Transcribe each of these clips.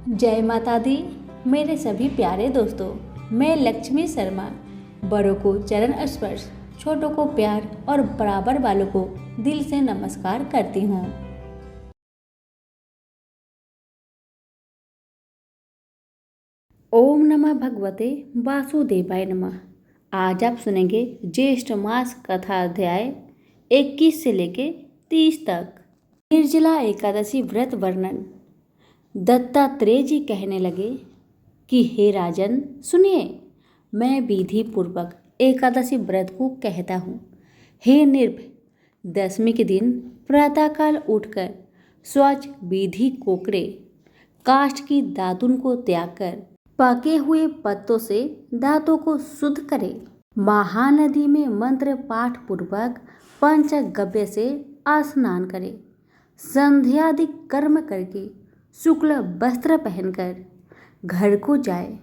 जय माता दी। मेरे सभी प्यारे दोस्तों, मैं लक्ष्मी शर्मा बड़ों को चरण स्पर्श, छोटों को प्यार और बराबर वालों को दिल से नमस्कार करती हूँ। ओम नमः भगवते वासुदेवाय नमः। आज आप सुनेंगे ज्येष्ठ मास कथा अध्याय 21 से लेके 30 तक। निर्जला एकादशी व्रत वर्णन। दत्तात्रेय जी कहने लगे कि हे राजन सुनिए, मैं विधि पूर्वक एकादशी व्रत को कहता हूँ। हे निर्भ, दशमी के दिन प्रातःकाल उठकर स्वच्छ विधि कोकड़े काष्ठ की दातुन को त्याग कर पके हुए पत्तों से दांतों को शुद्ध करे। महानदी में मंत्र पाठ पूर्वक पंचगव्य से स्नान करे। संध्यादि कर्म करके शुक्ल वस्त्र पहनकर घर को जाए।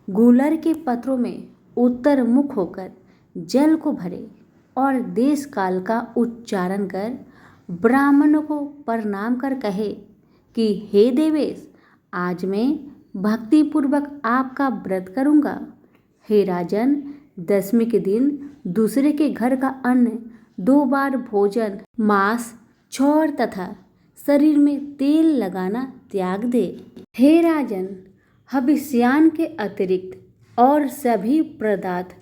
गूलर के पत्रों में उत्तर मुख होकर जल को भरे और देश काल का उच्चारण कर ब्राह्मणों को प्रणाम कर कहे कि हे देवेश, आज मैं भक्ति पूर्वक आपका व्रत करूँगा। हे राजन, दशमी के दिन दूसरे के घर का अन्न 2 बार भोजन, मांस, छौर तथा शरीर में तेल लगाना त्याग दे। हे राजन, हविष्यान के अतिरिक्त और सभी पदार्थ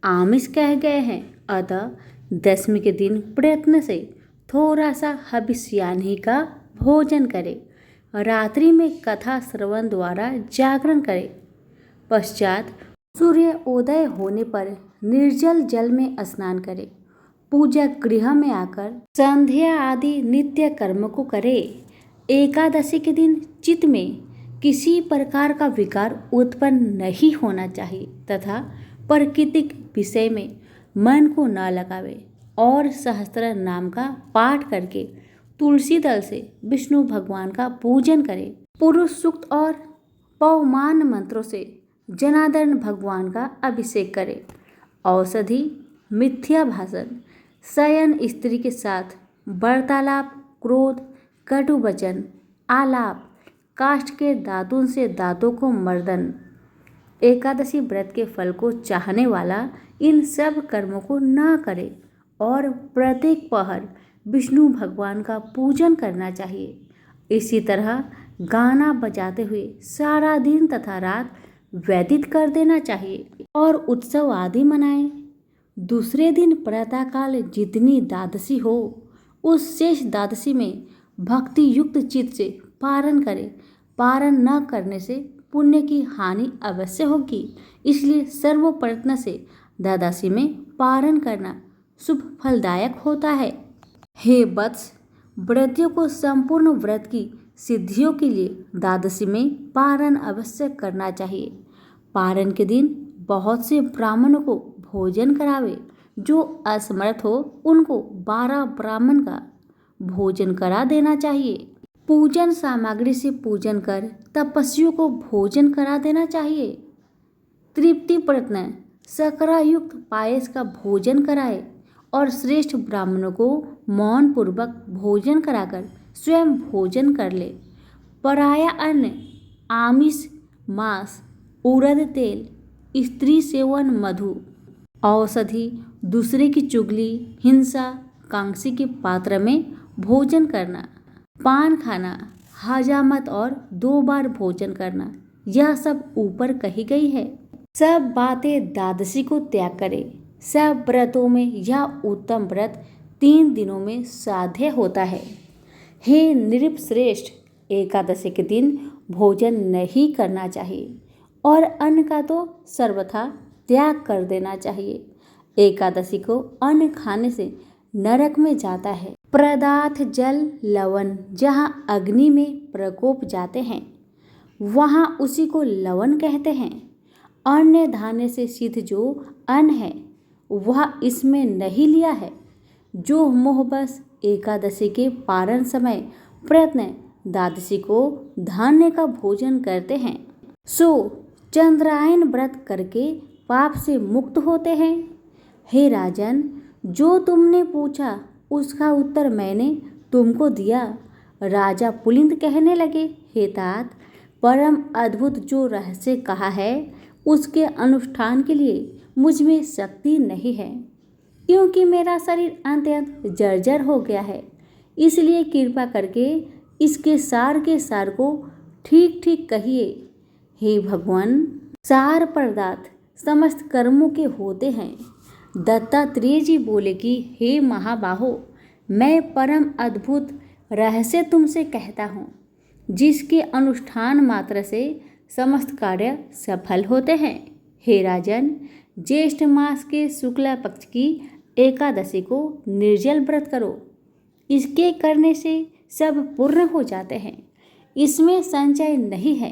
आमिष कह गए हैं, अतः दशमी के दिन प्रयत्न से थोड़ा सा हविष्यान ही का भोजन करे। रात्रि में कथा श्रवण द्वारा जागरण करे। पश्चात सूर्य उदय होने पर निर्जल जल में स्नान करे। पूजा गृह में आकर संध्या आदि नित्य कर्म को करे। एकादशी के दिन चित्त में किसी प्रकार का विकार उत्पन्न नहीं होना चाहिए तथा प्राकृतिक विषय में मन को न लगावे और सहस्त्र नाम का पाठ करके तुलसी दल से विष्णु भगवान का पूजन करे। पुरुष सूक्त और पवमान मंत्रों से जनार्दन भगवान का अभिषेक करे। औषधि, मिथ्या भाषण, शयन स्त्री के साथ वार्तालाप, क्रोध, कटु वचन, आलाप, काष्ठ के दातुन से दांतों को मर्दन। एकादशी व्रत के फल को चाहने वाला इन सब कर्मों को न करे और प्रत्येक पहर विष्णु भगवान का पूजन करना चाहिए। इसी तरह गाना बजाते हुए सारा दिन तथा रात व्यतीत कर देना चाहिए और उत्सव आदि मनाएं। दूसरे दिन प्रातःकाल जितनी द्वादशी हो, उस शेष द्वादशी में भक्ति युक्त चित्त से पारण करें। पारण न करने से पुण्य की हानि अवश्य होगी, इसलिए सर्व प्रयत्न से द्वादशी में पारण करना शुभ फलदायक होता है। हे वत्स, व्रतियों को संपूर्ण व्रत की सिद्धियों के लिए द्वादशी में पारण अवश्य करना चाहिए। पारण के दिन बहुत से ब्राह्मणों को भोजन करावे। जो असमर्थ हो उनको 12 ब्राह्मण का भोजन करा देना चाहिए। पूजन सामग्री से पूजन कर तपस्वियों को भोजन करा देना चाहिए। तृप्ति प्रयत्न शकरा युक्त पायस का भोजन कराए और श्रेष्ठ ब्राह्मणों को मौन पूर्वक भोजन कराकर स्वयं भोजन कर ले। पराया अन्न, आमिष, मांस, उड़द तेल, स्त्री सेवन, मधु, औषधि, दूसरे की चुगली, हिंसा, कांसी के पात्र में भोजन करना, पान खाना, हजामत और 2 बार भोजन करना, यह सब ऊपर कही गई है। सब बातें द्वादशी को त्याग करे। सब व्रतों में यह उत्तम व्रत 3 दिनों में साध्य होता है। हे नृप श्रेष्ठ, एकादशी के दिन भोजन नहीं करना चाहिए और अन्न का तो सर्वथा त्याग कर देना चाहिए। एकादशी को अन्न खाने से नरक में जाता है। पदार्थ जल लवण जहाँ अग्नि में प्रकोप जाते हैं, वहाँ उसी को लवण कहते हैं। अन्य धान्य से सिद्ध जो अन्न है, वह इसमें नहीं लिया है। जो मोहबस एकादशी के पारण समय प्रयत्न द्वादशी को धान्य का भोजन करते हैं, सो चंद्रायन व्रत करके पाप से मुक्त होते हैं। हे राजन, जो तुमने पूछा उसका उत्तर मैंने तुमको दिया। राजा पुलिंद कहने लगे, हे तात, परम अद्भुत जो रहस्य कहा है उसके अनुष्ठान के लिए मुझ में शक्ति नहीं है, क्योंकि मेरा शरीर अत्यंत जर्जर हो गया है। इसलिए कृपा करके इसके सार के सार को ठीक ठीक कहिए। हे भगवान, सार पदार्थ समस्त कर्मों के होते हैं। दत्तात्रेय जी बोले कि हे महाबाहो, मैं परम अद्भुत रहस्य तुमसे कहता हूँ, जिसके अनुष्ठान मात्र से समस्त कार्य सफल होते हैं। हे राजन, ज्येष्ठ मास के शुक्ला पक्ष की एकादशी को निर्जल व्रत करो। इसके करने से सब पूर्ण हो जाते हैं, इसमें संचय नहीं है।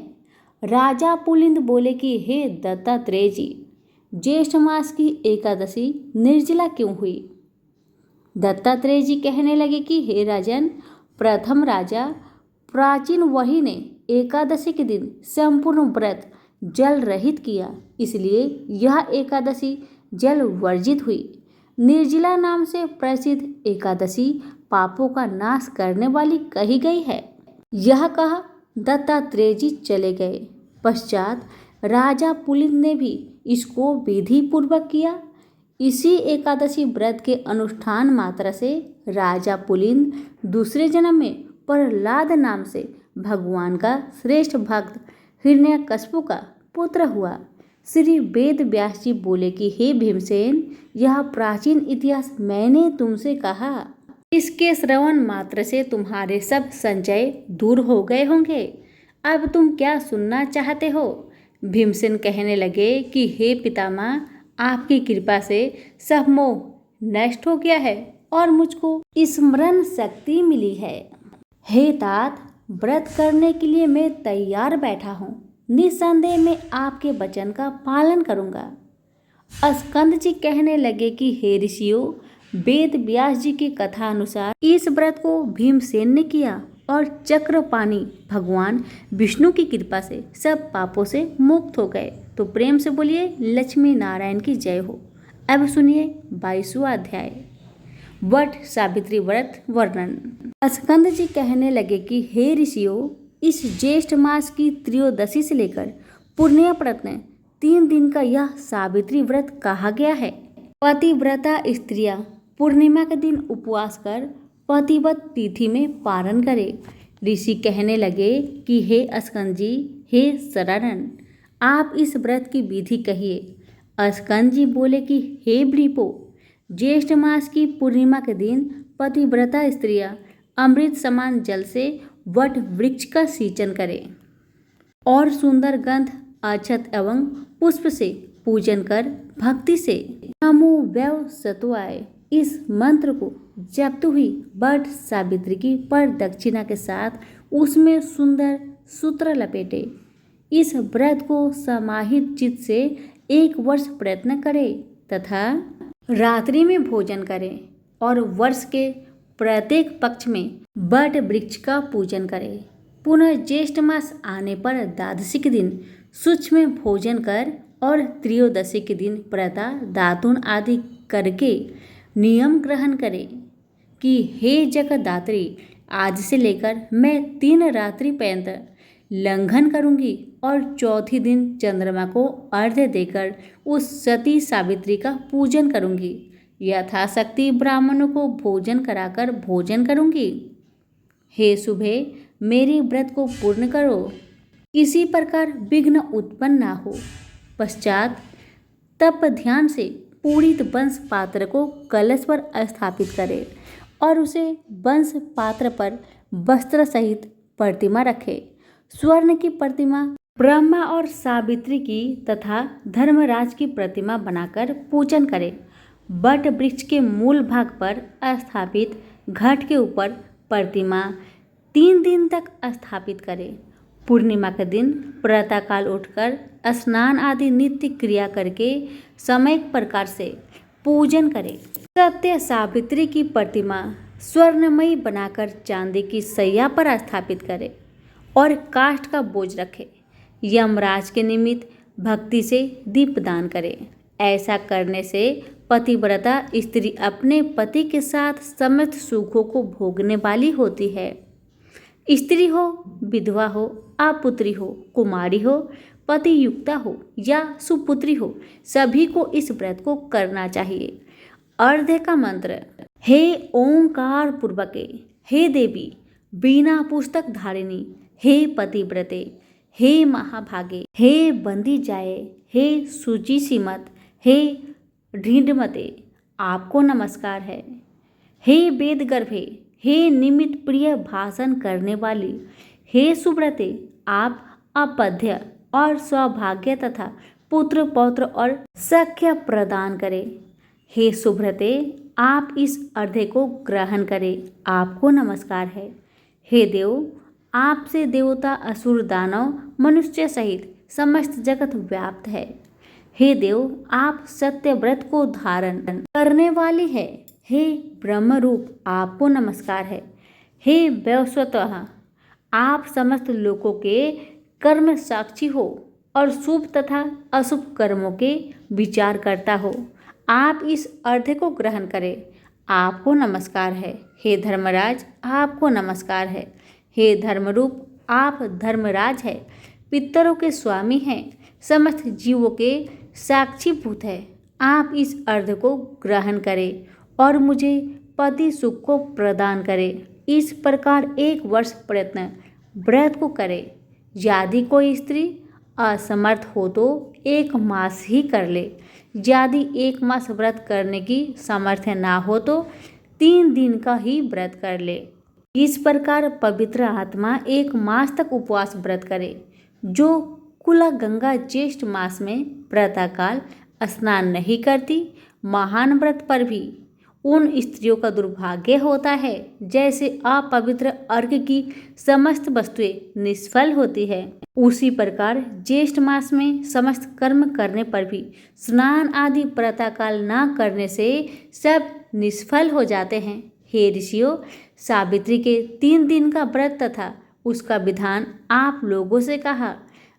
राजा पुलिंद बोले कि हे दत्तात्रेय जी, ज्येष्ठ मास की एकादशी निर्जला क्यों हुई? दत्तात्रेय जी कहने लगे कि हे राजन, प्रथम राजा प्राचीन वही ने एकादशी के दिन संपूर्ण व्रत जल रहित किया, इसलिए यह एकादशी जल वर्जित हुई। निर्जला नाम से प्रसिद्ध एकादशी पापों का नाश करने वाली कही गई है। यह कहा दत्तात्रेय जी चले गए। पश्चात राजा पुलिंद ने भी इसको विधि पूर्वक किया। इसी एकादशी व्रत के अनुष्ठान मात्र से राजा पुलिंद दूसरे जन्म में प्रहलाद नाम से भगवान का श्रेष्ठ भक्त हिरण्यकश्यप का पुत्र हुआ। श्री वेद व्यास जी बोले कि हे भीमसेन, यह प्राचीन इतिहास मैंने तुमसे कहा, इसके श्रवण मात्र से तुम्हारे सब संचय दूर हो गए होंगे। अब तुम क्या सुनना चाहते हो? भीमसेन कहने लगे कि हे पितामह, आपकी कृपा से सब मोह नष्ट हो गया है और मुझको स्मरण शक्ति मिली है। हे तात, व्रत करने के लिए मैं तैयार बैठा हूँ। निस्संदेह मैं आपके वचन का पालन करूँगा। स्कंद जी कहने लगे कि हे ऋषियों, वेद व्यास जी की कथा अनुसार इस व्रत को भीमसेन ने किया और चक्रपाणि भगवान विष्णु की कृपा से सब पापों से मुक्त हो गए। तो प्रेम से बोलिए लक्ष्मी नारायण की जय हो। अब सुनिए 22वां अध्याय, वट सावित्री व्रत वर्णन। स्कंद जी कहने लगे कि हे ऋषियों, इस ज्येष्ठ मास की त्रयोदशी से लेकर पुण्य प्रत्न 3 दिन का यह सावित्री व्रत कहा गया है। पतिव्रता स्त्रियां पूर्णिमा के दिन उपवास कर पतिव्रत तिथि में पारण करे। ऋषि कहने लगे कि हे स्कंद जी, हे शरण, आप इस व्रत की विधि कहिए। स्कंद जी बोले कि हे वृपो, ज्येष्ठ मास की पूर्णिमा के दिन पतिव्रता स्त्रियां अमृत समान जल से वट वृक्ष का सिंचन करें और सुंदर गंध, अक्षत एवं पुष्प से पूजन कर भक्ति से नमो वैव सत्वाय इस मंत्र को जपते हुई वट सावित्री की पर दक्षिणा के साथ उसमें सुंदर सूत्र लपेटे। इस व्रत को समाहित चित्त से 1 वर्ष प्रयत्न करें तथा रात्रि में भोजन करें और वर्ष के प्रत्येक पक्ष में वट वृक्ष का पूजन करें। पुनः ज्येष्ठ मास आने पर द्वादशी के दिन सूक्ष्म भोजन कर और त्रयोदशी के दिन प्रातः दातुन आदि करके नियम ग्रहण करें कि हे जगदात्री, आज से लेकर मैं 3 रात्रि पर्यंत लंघन करूंगी और चौथी दिन चंद्रमा को अर्घ्य देकर उस सती सावित्री का पूजन करूंगी। यथाशक्ति ब्राह्मणों को भोजन कराकर भोजन करूंगी। हे शुभे, मेरे व्रत को पूर्ण करो, किसी प्रकार विघ्न उत्पन्न ना हो। पश्चात तप ध्यान से पूरित वंश पात्र को कलश पर स्थापित करें और उसे वंश पात्र पर वस्त्र सहित प्रतिमा रखे। स्वर्ण की प्रतिमा ब्रह्मा और सावित्री की तथा धर्मराज की प्रतिमा बनाकर पूजन करें। वट वृक्ष के मूल भाग पर स्थापित घट के ऊपर प्रतिमा 3 दिन तक स्थापित करें। पूर्णिमा के दिन प्रातःकाल उठकर स्नान आदि नित्य क्रिया करके समय प्रकार से पूजन करें। सत्य सावित्री की प्रतिमा स्वर्णमयी बनाकर चांदी की सैया पर स्थापित करें और काष्ठ का बोझ रखें। यमराज के निमित्त भक्ति से दीपदान करें। ऐसा करने से पतिव्रता स्त्री अपने पति के साथ समस्त सुखों को भोगने वाली होती है। स्त्री हो, विधवा हो, अपुत्री हो, कुमारी हो, पतियुक्ता हो या सुपुत्री हो, सभी को इस व्रत को करना चाहिए। अर्घ्य का मंत्र। हे ओंकार पूर्वके, हे देवी बीना पुस्तक धारिणी, हे पतिव्रते, हे महाभागे, हे बंदी जाए, हे सूची सीमत, हे ढींढमते, आपको नमस्कार है। हे वेद गर्भे, हे निमित्त प्रिय भाषण करने वाली, हे सुव्रते, आप अपध्य और सौभाग्य तथा पुत्र पौत्र और सख्य प्रदान करें। हे सुभ्रते, आप इस अर्घ्य को ग्रहण करें, आपको नमस्कार है। हे देव, आपसे देवता असुर दानव मनुष्य सहित समस्त जगत व्याप्त है। हे देव, आप सत्य व्रत को धारण करने वाली है। हे ब्रह्म रूप, आपको नमस्कार है। हे वैवस्वतः, आप समस्त लोगों के कर्म साक्षी हो और शुभ तथा अशुभ कर्मों के विचार करता हो। आप इस अर्घ्य को ग्रहण करें, आपको नमस्कार है। हे धर्मराज, आपको नमस्कार है। हे धर्मरूप, आप धर्मराज है, पितरों के स्वामी हैं, समस्त जीवों के साक्षीभूत है। आप इस अर्घ्य को ग्रहण करें और मुझे पति सुख को प्रदान करें। इस प्रकार 1 वर्ष प्रयत्न व्रत को करें। यदि कोई स्त्री असमर्थ हो तो 1 मास ही कर ले। यदि 1 मास व्रत करने की सामर्थ्य ना हो तो 3 दिन का ही व्रत कर ले। इस प्रकार पवित्र आत्मा 1 मास तक उपवास व्रत करे। जो कुला गंगा ज्येष्ठ मास में प्रातःकाल स्नान नहीं करती, महान व्रत पर भी उन स्त्रियों का दुर्भाग्य होता है। जैसे अपवित्र अर्घ्य की समस्त वस्तुएं निष्फल होती है, उसी प्रकार ज्येष्ठ मास में समस्त कर्म करने पर भी स्नान आदि प्रातःकाल न करने से सब निष्फल हो जाते हैं। हे ऋषियों, सावित्री के 3 दिन का व्रत तथा उसका विधान आप लोगों से कहा।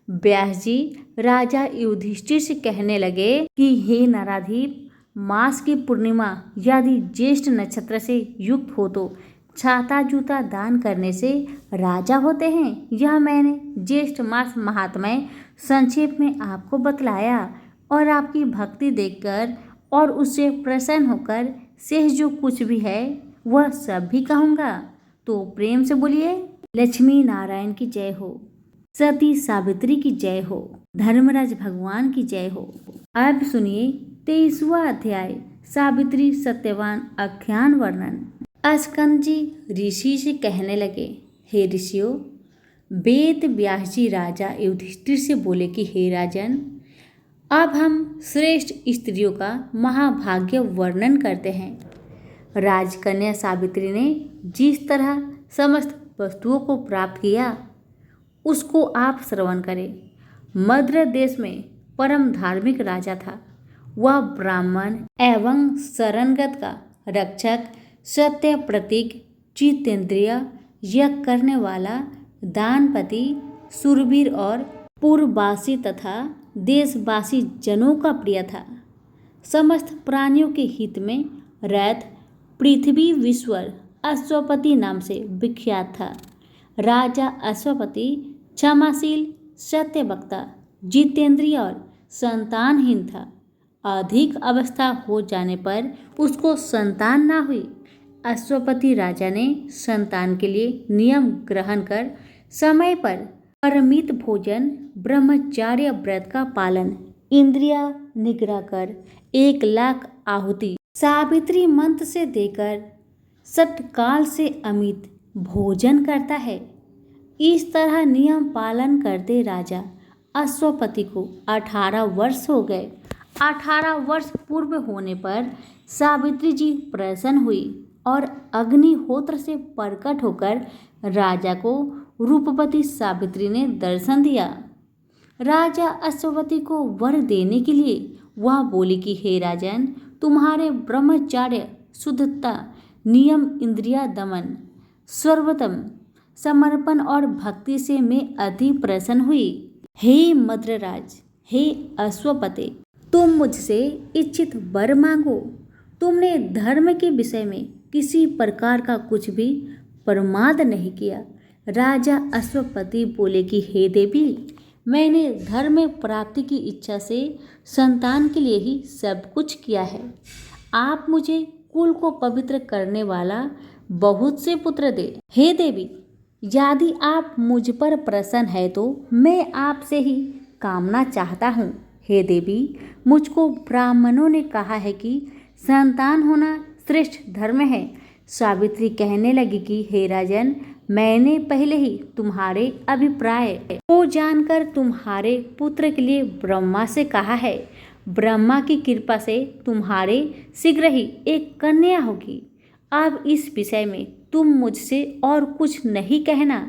व्यास जी राजा युधिष्ठिर से कहने लगे कि हे नाराधीप, मास की पूर्णिमा यदि ज्येष्ठ नक्षत्र से युक्त हो तो छाता जूता दान करने से राजा होते हैं। यह मैंने ज्येष्ठ मास महात्म्य संक्षेप में आपको बतलाया और आपकी भक्ति देखकर और उससे प्रसन्न होकर शेष जो कुछ भी है वह सब भी कहूँगा। तो प्रेम से बोलिए, लक्ष्मी नारायण की जय हो, सती सावित्री की जय हो, धर्मराज भगवान की जय हो। अब सुनिए 23वां अध्याय, सावित्री सत्यवान आख्यान वर्णन। स्कंद जी ऋषि से कहने लगे, हे ऋषियों, वेद व्यास जी राजा युधिष्ठिर से बोले कि हे राजन, अब हम श्रेष्ठ स्त्रियों का महाभाग्य वर्णन करते हैं। राजकन्या सावित्री ने जिस तरह समस्त वस्तुओं को प्राप्त किया उसको आप श्रवण करें। मद्र देश में परम धार्मिक राजा था। वह ब्राह्मण एवं शरणगत का रक्षक, सत्य प्रतीक, जितेंद्रिय, यज्ञ करने वाला, दानपति, शूरवीर और पूर्ववासी तथा देशवासी जनों का प्रिय था। समस्त प्राणियों के हित में रथ, पृथ्वी विश्वर अश्वपति नाम से विख्यात था। राजा अश्वपति क्षमाशील, सत्यवक्ता, जितेंद्रिय और संतानहीन था। अधिक अवस्था हो जाने पर उसको संतान ना हुई। अश्वपति राजा ने संतान के लिए नियम ग्रहण कर समय पर परिमित भोजन, ब्रह्मचार्य व्रत का पालन, इंद्रिया निग्रह कर 1 लाख आहुति सावित्री मंत्र से देकर सटकाल से अमित भोजन करता है। इस तरह नियम पालन करते राजा अश्वपति को 18 वर्ष हो गए। 18 वर्ष पूर्व होने पर सावित्री जी प्रसन्न हुई और अग्निहोत्र से प्रकट होकर राजा को रूपवती सावित्री ने दर्शन दिया। राजा अश्वपति को वर देने के लिए वह बोली कि हे राजन, तुम्हारे ब्रह्मचार्य, शुद्धता, नियम, इंद्रिया दमन, सर्वोत्तम समर्पण और भक्ति से मैं अति प्रसन्न हुई। हे मद्रराज, हे अश्वपते, तुम मुझसे इच्छित वर मांगो। तुमने धर्म के विषय में किसी प्रकार का कुछ भी प्रमाद नहीं किया। राजा अश्वपति बोले कि हे देवी, मैंने धर्म प्राप्ति की इच्छा से संतान के लिए ही सब कुछ किया है। आप मुझे कुल को पवित्र करने वाला बहुत से पुत्र दे। हे देवी, यदि आप मुझ पर प्रसन्न है तो मैं आपसे ही कामना चाहता हूँ। हे देवी, मुझको ब्राह्मणों ने कहा है कि संतान होना श्रेष्ठ धर्म है। सावित्री कहने लगी कि हे राजन, मैंने पहले ही तुम्हारे अभिप्राय को जानकर तुम्हारे पुत्र के लिए ब्रह्मा से कहा है। ब्रह्मा की कृपा से तुम्हारे शीघ्र ही एक कन्या होगी। अब इस विषय में तुम मुझसे और कुछ नहीं कहना।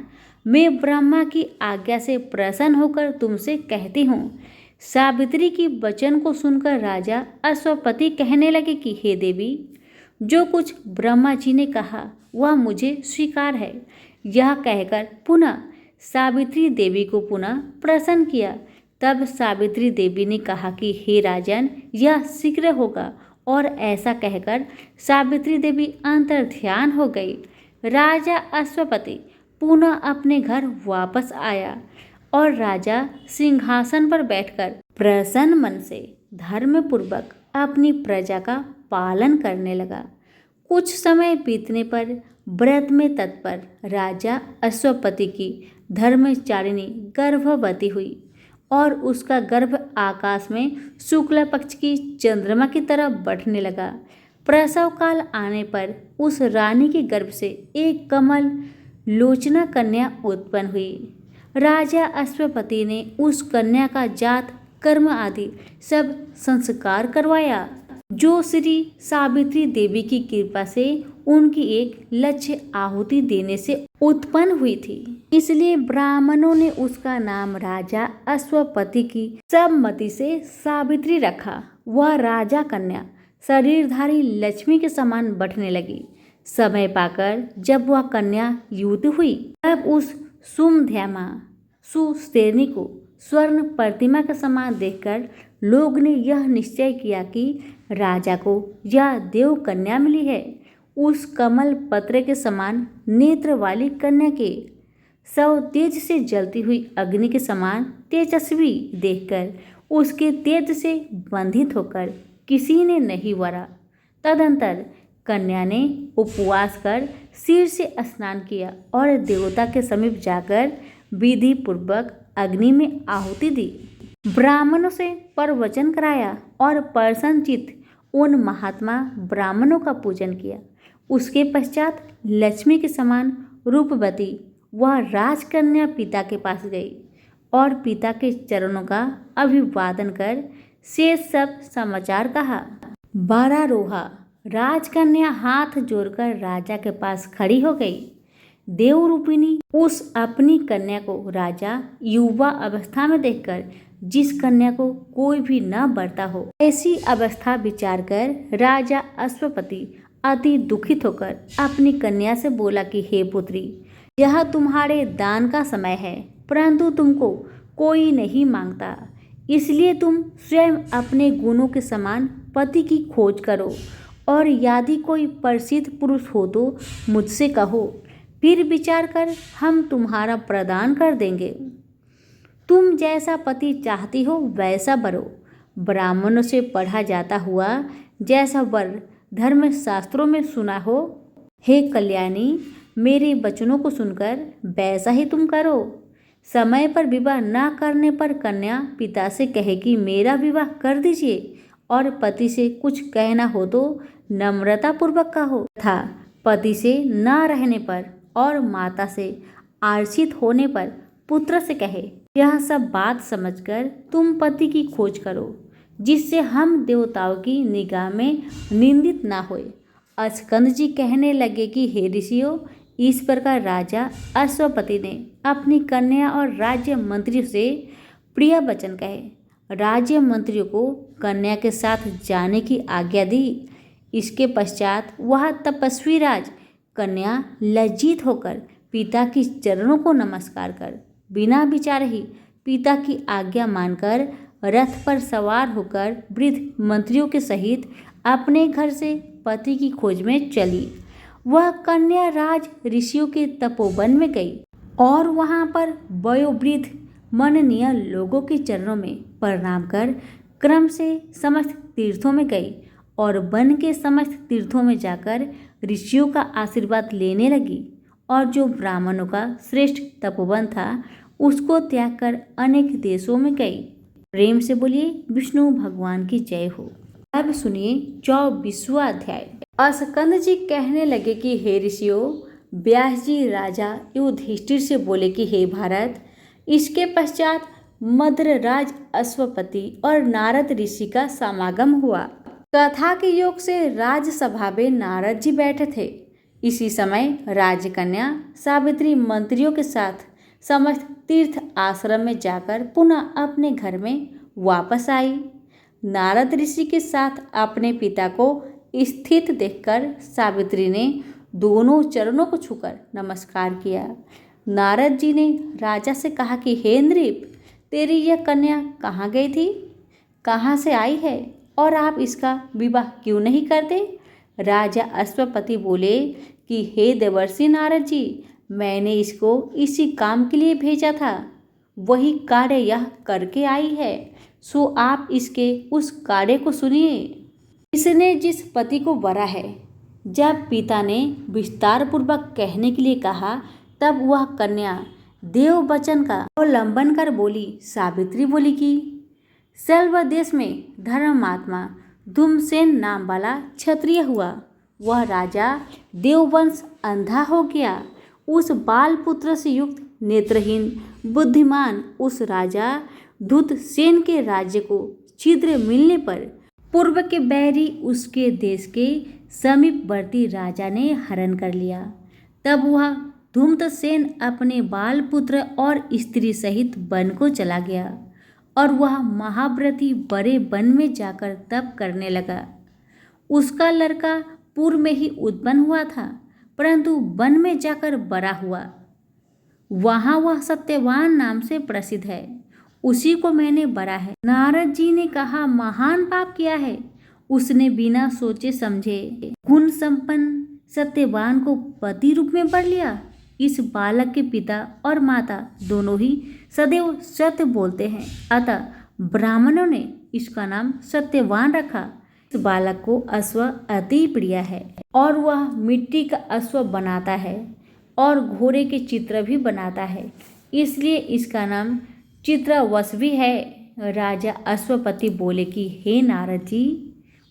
मैं ब्रह्मा की आज्ञा से प्रसन्न होकर तुमसे कहती हूँ। सावित्री की वचन को सुनकर राजा अश्वपति कहने लगे कि हे देवी, जो कुछ ब्रह्मा जी ने कहा वह मुझे स्वीकार है। यह कहकर पुनः सावित्री देवी को पुनः प्रसन्न किया। तब सावित्री देवी ने कहा कि हे राजन, यह शीघ्र होगा। और ऐसा कहकर सावित्री देवी अंतर्ध्यान हो गई। राजा अश्वपति पुनः अपने घर वापस आया और राजा सिंहासन पर बैठकर प्रसन्न मन से धर्मपूर्वक अपनी प्रजा का पालन करने लगा। कुछ समय बीतने पर व्रत में तत्पर राजा अश्वपति की धर्मचारिणी गर्भवती हुई और उसका गर्भ आकाश में शुक्ल पक्ष की चंद्रमा की तरह बढ़ने लगा। प्रसव काल आने पर उस रानी के गर्भ से एक कमल लोचना कन्या उत्पन्न हुई। राजा अश्वपति ने उस कन्या का जात कर्म आदि सब संस्कार करवाया, जो श्री सावित्री देवी की कृपा से उनकी एक लक्ष्य आहुति देने से उत्पन्न हुई थी। इसलिए ब्राह्मणों ने उसका नाम राजा अश्वपति की सम्मति से सावित्री रखा। वह राजा कन्या शरीरधारी लक्ष्मी के समान बढ़ने लगी। समय पाकर जब वह कन्या युवती हुई, तब उस सुमध्यमा सुश्रेणी को स्वर्ण प्रतिमा के समान देखकर लोग ने यह निश्चय किया कि राजा को यह देव कन्या मिली है। उस कमल पत्र के समान नेत्र वाली कन्या के सौ तेज से जलती हुई अग्नि के समान तेजस्वी देखकर उसके तेज से बंधित होकर किसी ने नहीं वरा। तदंतर कन्या ने उपवास कर सिर से स्नान किया और देवता के समीप जाकर विधि पूर्वक अग्नि में आहुति दी। ब्राह्मणों से प्रवचन कराया और प्रसन्नचित्त उन महात्मा ब्राह्मणों का पूजन किया। उसके पश्चात लक्ष्मी के समान रूपवती वह राजकन्या पिता के पास गई और पिता के चरणों का अभिवादन कर शेष सब समाचार कहा। बारारोहा राजकन्या हाथ जोड़कर राजा के पास खड़ी हो गई। देवरूपिणी उस अपनी कन्या को राजा युवा अवस्था में देखकर, जिस कन्या को कोई भी न बरता हो, ऐसी अवस्था विचार कर राजा अश्वपति अति दुखित होकर अपनी कन्या से बोला कि हे पुत्री, यह तुम्हारे दान का समय है, परंतु तुमको कोई नहीं मांगता। इसलिए तुम स्वयं अपने गुणों के समान पति की खोज करो और यदि कोई प्रसिद्ध पुरुष हो तो मुझसे कहो, फिर विचार कर हम तुम्हारा प्रदान कर देंगे। तुम जैसा पति चाहती हो वैसा वरो। ब्राह्मणों से पढ़ा जाता हुआ जैसा वर धर्मशास्त्रों में सुना हो, हे कल्याणी, मेरे वचनों को सुनकर वैसा ही तुम करो। समय पर विवाह न करने पर कन्या पिता से कहे कि मेरा विवाह कर दीजिए, और पति से कुछ कहना हो तो नम्रता पूर्वक कहो, तथा पति से न रहने पर और माता से आर्षित होने पर पुत्र से कहे। यह सब बात समझकर तुम पति की खोज करो, जिससे हम देवताओं की निगाह में निंदित ना होए। अस्कंद जी कहने लगे कि हे ऋषियों, इस प्रकार राजा अश्वपति ने अपनी कन्या और राज्य मंत्रियों से प्रिय वचन कहे। राज्य मंत्रियों को कन्या के साथ जाने की आज्ञा दी। इसके पश्चात वह तपस्वी राज कन्या लज्जित होकर पिता की चरणों को नमस्कार कर बिना विचारे ही पिता की आज्ञा मानकर रथ पर सवार होकर वृद्ध मंत्रियों के सहित अपने घर से पति की खोज में चली। वह कन्या राज ऋषियों के तपोवन में गई और वहाँ पर वयोवृद्ध माननीय लोगों के चरणों में प्रणाम कर क्रम से समस्त तीर्थों में गई और वन के समस्त तीर्थों में जाकर ऋषियों का आशीर्वाद लेने लगी और जो ब्राह्मणों का श्रेष्ठ तपोवन था उसको त्याग कर अनेक देशों में गई। प्रेम से बोलिए विष्णु भगवान की जय हो। अब सुनिए 24वां अध्याय। स्कंद जी कहने लगे कि हे ऋषियों, व्यास जी राजा युधिष्ठिर से बोले कि हे भारत, इसके पश्चात मद्रराज अश्वपति और नारद ऋषि का समागम हुआ। कथा के योग से राजसभा में नारद जी बैठे थे। इसी समय राजकन्या सावित्री मंत्रियों के साथ समस्त तीर्थ आश्रम में जाकर पुनः अपने घर में वापस आई। नारद ऋषि के साथ अपने पिता को स्थित देखकर सावित्री ने दोनों चरणों को छूकर नमस्कार किया। नारद जी ने राजा से कहा कि हे नृप, तेरी यह कन्या कहाँ गई थी, कहाँ से आई है और आप इसका विवाह क्यों नहीं करते? राजा अश्वपति बोले कि हे देवर्षि नारद जी, मैंने इसको इसी काम के लिए भेजा था, वही कार्य यह करके आई है, सो आप इसके उस कार्य को सुनिए। इसने जिस पति को वरा है। जब पिता ने विस्तार पूर्वक कहने के लिए कहा तब वह कन्या देव वचन का अवलंबन कर बोली। सावित्री बोली कि शल्व देश में धर्मात्मा धूमसेन नाम वाला क्षत्रिय हुआ। वह राजा देववंश अंधा हो गया। उस बाल पुत्र से युक्त नेत्रहीन बुद्धिमान उस राजा धूतसेन के राज्य को छिद्र मिलने पर पूर्व के बैरी उसके देश के समीपवर्ती राजा ने हरण कर लिया। तब वह धूमसेन अपने बाल पुत्र और स्त्री सहित वन को चला गया और वह महाव्रती बड़े वन में जाकर तप करने लगा। उसका लड़का पूर्व में ही उत्पन्न हुआ था, परंतु वन में जाकर बड़ा हुआ। वहाँ वह सत्यवान नाम से प्रसिद्ध है, उसी को मैंने बड़ा है। नारद जी ने कहा, महान पाप किया है उसने, बिना सोचे समझे गुण संपन्न सत्यवान को पति रूप में बर लिया। इस बालक के पिता और माता दोनों ही सदैव सत्य बोलते हैं, अतः ब्राह्मणों ने इसका नाम सत्यवान रखा। इस बालक को अश्व अति प्रिय है और वह मिट्टी का अश्व बनाता है और घोड़े के चित्र भी बनाता है, इसलिए इसका नाम चित्रवश है। राजा अश्वपति बोले कि हे नारद जी,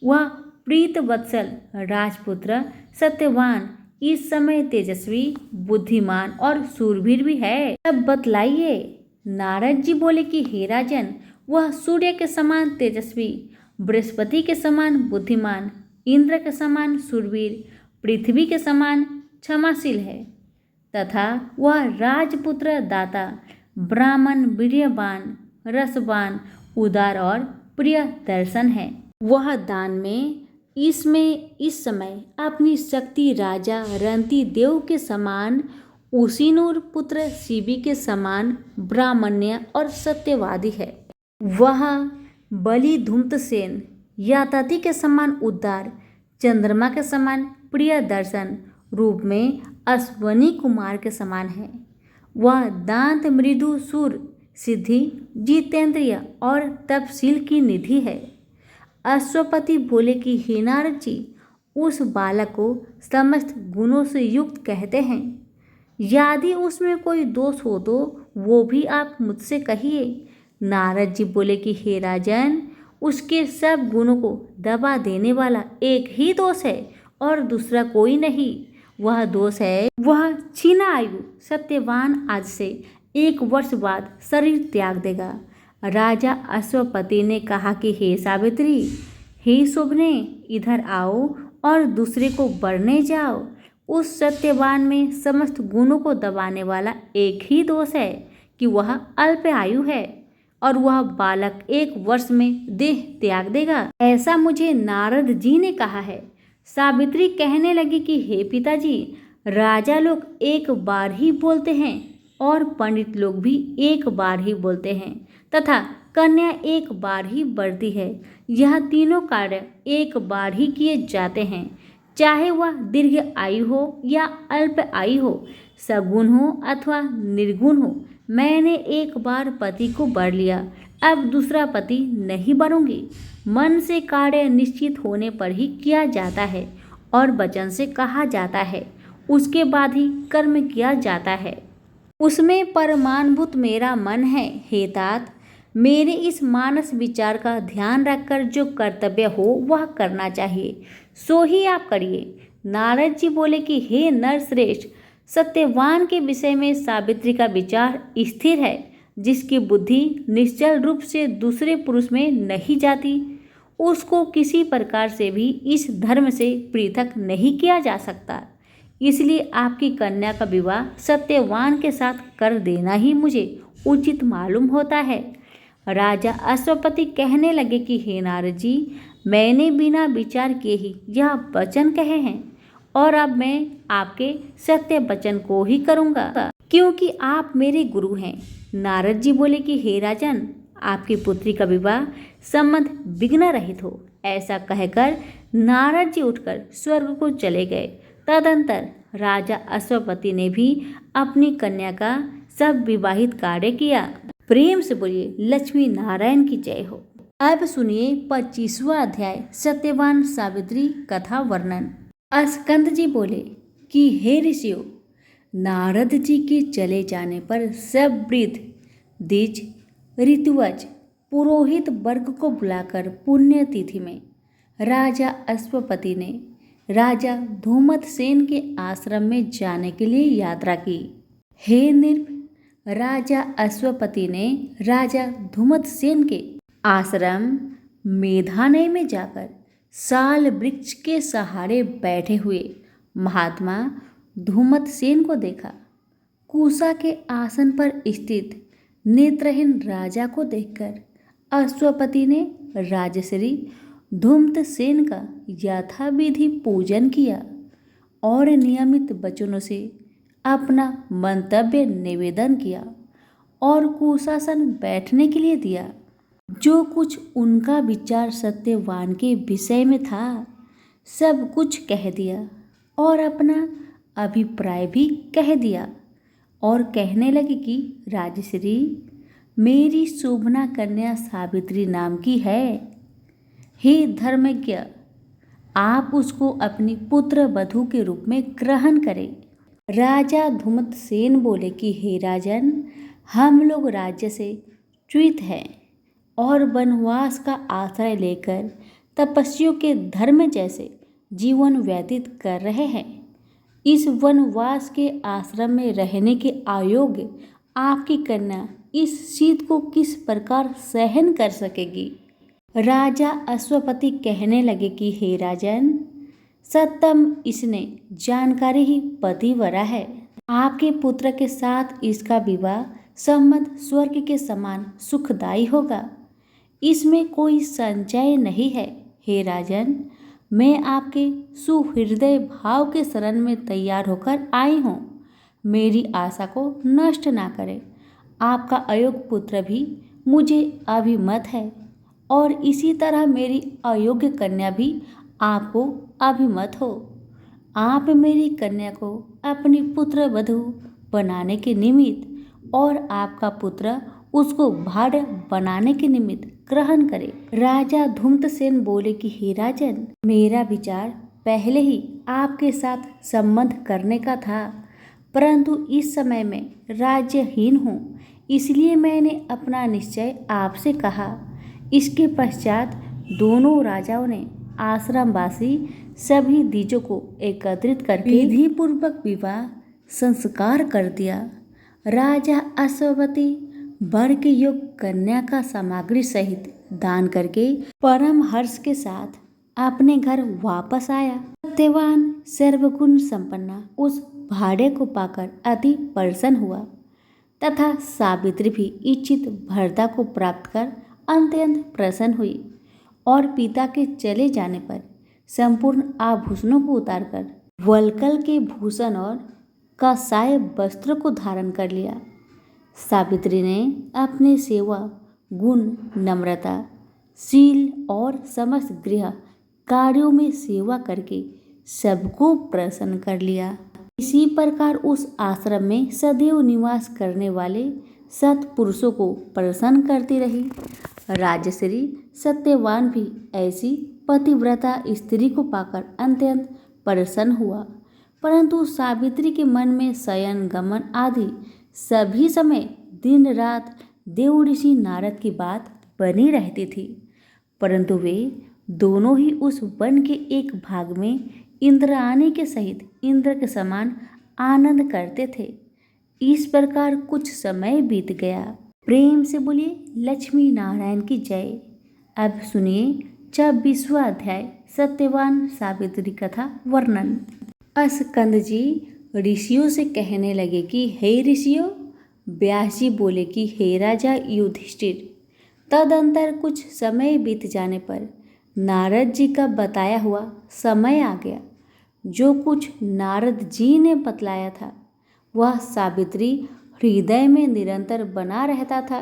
वह प्रीत वत्सल राजपुत्र सत्यवान इस समय तेजस्वी, बुद्धिमान और शूरवीर भी है, तब बतलाइए। नारद जी बोले कि हे राजन, वह सूर्य के समान तेजस्वी, बृहस्पति के समान बुद्धिमान, इंद्र के समान शूरवीर, पृथ्वी के समान क्षमाशील है तथा वह राजपुत्र दाता, ब्राह्मण, वीर्यवान, रसवान, उदार और प्रिय दर्शन है। वह दान में इस समय अपनी शक्ति राजा रंती देव के समान, उसीनूर पुत्र शिवी के समान ब्राह्मण्य और सत्यवादी है। वह बलि धूमसेन याताति के समान उदार, चंद्रमा के समान प्रिय दर्शन रूप में अश्वनी कुमार के समान है। वह दांत मृदु सूर, सिद्धि, जितेंद्रिय और तपशील की निधि है। अश्वपति बोले कि हे नारद जी, उस बालक को समस्त गुणों से युक्त कहते हैं। यदि उसमें कोई दोष हो तो वो भी आप मुझसे कहिए। नारद जी बोले कि हे राजन, उसके सब गुणों को दबा देने वाला एक ही दोष है और दूसरा कोई नहीं। वह दोष है वह क्षीण आयु सत्यवान आज से 1 वर्ष बाद शरीर त्याग देगा। राजा अश्वपति ने कहा कि हे सावित्री, हे शोभने, इधर आओ और दूसरे को बरने जाओ। उस सत्यवान में समस्त गुणों को दबाने वाला एक ही दोष है कि वह अल्प आयु है और वह बालक 1 वर्ष में देह त्याग देगा, ऐसा मुझे नारद जी ने कहा है। सावित्री कहने लगी कि हे पिताजी, राजा लोग एक बार ही बोलते हैं और पंडित लोग भी एक बार ही बोलते हैं तथा कन्या एक बार ही बढ़ती है। यह तीनों कार्य एक बार ही किए जाते हैं, चाहे वह दीर्घ आयु हो या अल्प आयु हो। सगुण हो अथवा निर्गुण हो, मैंने एक बार पति को वर लिया, अब दूसरा पति नहीं बनूंगी। मन से कार्य निश्चित होने पर ही किया जाता है और वचन से कहा जाता है, उसके बाद ही कर्म किया जाता है। उसमें परमाणुभूत मेरा मन है। हे तात, मेरे इस मानस विचार का ध्यान रखकर जो कर्तव्य हो वह करना चाहिए, सो ही आप करिए। नारद जी बोले कि हे नरश्रेष्ठ, सत्यवान के विषय में सावित्री का विचार स्थिर है। जिसकी बुद्धि निश्चल रूप से दूसरे पुरुष में नहीं जाती, उसको किसी प्रकार से भी इस धर्म से पृथक नहीं किया जा सकता। इसलिए आपकी कन्या का विवाह सत्यवान के साथ कर देना ही मुझे उचित मालूम होता है। राजा अश्वपति कहने लगे कि हे नारद जी, मैंने बिना विचार किए ही यह वचन कहे हैं और अब मैं आपके सत्य वचन को ही करूँगा, क्योंकि आप मेरे गुरु हैं। नारद जी बोले कि हे राजन, आपकी पुत्री का विवाह संबंध विघ्न रहित हो। ऐसा कहकर नारद जी उठकर स्वर्ग को चले गए। तदंतर राजा अश्वपति ने भी अपनी कन्या का सब विवाहित कार्य किया। प्रेम से बोलिए लक्ष्मी नारायण की जय हो। अब सुनिए 25वां अध्याय सत्यवान सावित्री कथा वर्णन। स्कंद जी बोले कि हे ऋषियों, नारद जी के चले जाने पर सब वृद्ध, द्विज, ऋतुवज, पुरोहित वर्ग को बुलाकर पुण्यतिथि में राजा अश्वपति ने राजा धूमतसेन के आश्रम में जाने के लिए यात्रा की। हे नृप, राजा अश्वपति ने राजा धूमतसेन के आश्रम मेधानय में जाकर साल वृक्ष के सहारे बैठे हुए महात्मा धूमतसेन को देखा। कुशा के आसन पर स्थित नेत्रहीन राजा को देखकर अश्वपति ने राजश्री धूमतसेन का यथाविधि पूजन किया और नियमित वचनों से अपना मंतव्य निवेदन किया और कुशासन बैठने के लिए दिया। जो कुछ उनका विचार सत्यवान के विषय में था सब कुछ कह दिया और अपना अभिप्राय भी कह दिया और कहने लगे कि राजश्री, मेरी शोभना कन्या सावित्री नाम की है। हे धर्मज्ञ, आप उसको अपनी पुत्र वधू के रूप में ग्रहण करें। राजा धूमतसेन बोले कि हे राजन, हम लोग राज्य से च्युत हैं और वनवास का आश्रय लेकर तपस्वियों के धर्म जैसे जीवन व्यतीत कर रहे हैं। इस वनवास के आश्रम में रहने के अयोग्य आपकी कन्या इस शीत को किस प्रकार सहन कर सकेगी। राजा अश्वपति कहने लगे कि हे राजन, सत्यम इसने जानकारी ही पतिव्रता है। आपके पुत्र के साथ इसका विवाह संबंध स्वर्ग के समान सुखदायी होगा, इसमें कोई संशय नहीं है। हे राजन, मैं आपके सुहृदय भाव के शरण में तैयार होकर आई हूँ। मेरी आशा को नष्ट ना करें। आपका अयोग्य पुत्र भी मुझे अभिमत है और इसी तरह मेरी अयोग्य कन्या भी आपको अभिमत हो। आप मेरी कन्या को अपनी पुत्र वधू बनाने के निमित्त और आपका पुत्र उसको भार्य बनाने के निमित्त ग्रहण करे। राजा धूमतसेन बोले कि हे राजन, मेरा विचार पहले ही आपके साथ संबंध करने का था, परंतु इस समय मैं राज्यहीन हूँ, इसलिए मैंने अपना निश्चय आपसे कहा। इसके पश्चात दोनों राजाओं ने आश्रमवासी सभी द्विजों को एकत्रित करके विधि पूर्वक विवाह संस्कार कर दिया। राजा अश्वपति वर के योग कन्या का सामग्री सहित दान करके परम हर्ष के साथ अपने घर वापस आया। सत्यवान सर्वगुण संपन्ना उस भाड़े को पाकर अति प्रसन्न हुआ तथा सावित्री भी इच्छित भरता को प्राप्त कर अत्यंत प्रसन्न हुई और पिता के चले जाने पर संपूर्ण आभूषणों को उतारकर वल्कल के भूषण और कांसाय वस्त्र को धारण कर लिया। सावित्री ने अपने सेवा गुण, नम्रता, शील और समस्त गृह कार्यों में सेवा करके सबको प्रसन्न कर लिया। इसी प्रकार उस आश्रम में सदैव निवास करने वाले सत्पुरुषों को प्रसन्न करती रही। राजश्री सत्यवान भी ऐसी पतिव्रता स्त्री को पाकर अत्यंत प्रसन्न हुआ, परंतु सावित्री के मन में शयन गमन आदि सभी समय दिन रात देव ऋषि नारद की बात बनी रहती थी। परंतु वे दोनों ही उस वन के एक भाग में इंद्राणी के सहित इंद्र के समान आनंद करते थे। इस प्रकार कुछ समय बीत गया। प्रेम से बोलिए लक्ष्मी नारायण की जय। अब सुनिए 26वां अध्याय सत्यवान सावित्री कथा वर्णन। स्कंद जी ऋषियों से कहने लगे कि हे ऋषियों, व्यास जी बोले कि हे राजा युधिष्ठिर। तदंतर कुछ समय बीत जाने पर नारद जी का बताया हुआ समय आ गया। जो कुछ नारद जी ने बतलाया था वह सावित्री हृदय में निरंतर बना रहता था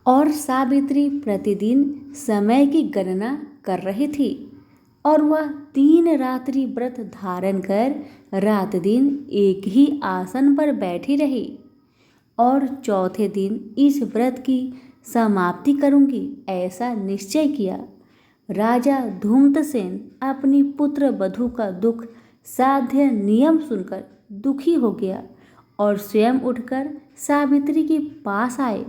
और सावित्री प्रतिदिन समय की गणना कर रही थी और वह 3 रात्रि व्रत धारण कर रात दिन एक ही आसन पर बैठी रही और चौथे दिन इस व्रत की समाप्ति करूंगी ऐसा निश्चय किया। राजा धूम्रसेन अपनी पुत्र वधू का दुख साध्य नियम सुनकर दुखी हो गया और स्वयं उठकर सावित्री के पास आए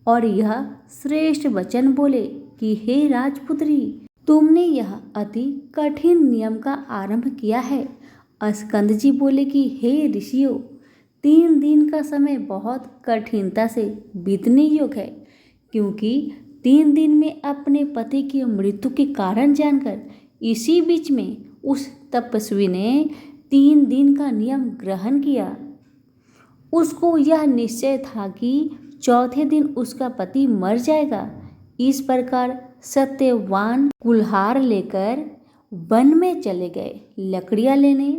और यह श्रेष्ठ वचन बोले कि हे राजपुत्री, तुमने यह अति कठिन नियम का आरंभ किया है। स्कंद जी बोले कि हे ऋषियों, 3 दिन का समय बहुत कठिनता से बीतने योग्य है, क्योंकि 3 दिन में अपने पति की मृत्यु के कारण जानकर इसी बीच में उस तपस्वी ने 3 दिन का नियम ग्रहण किया। उसको यह निश्चय था कि चौथे दिन उसका पति मर जाएगा। इस प्रकार सत्यवान कुल्हाड़ लेकर वन में चले गए लकड़ियां लेने।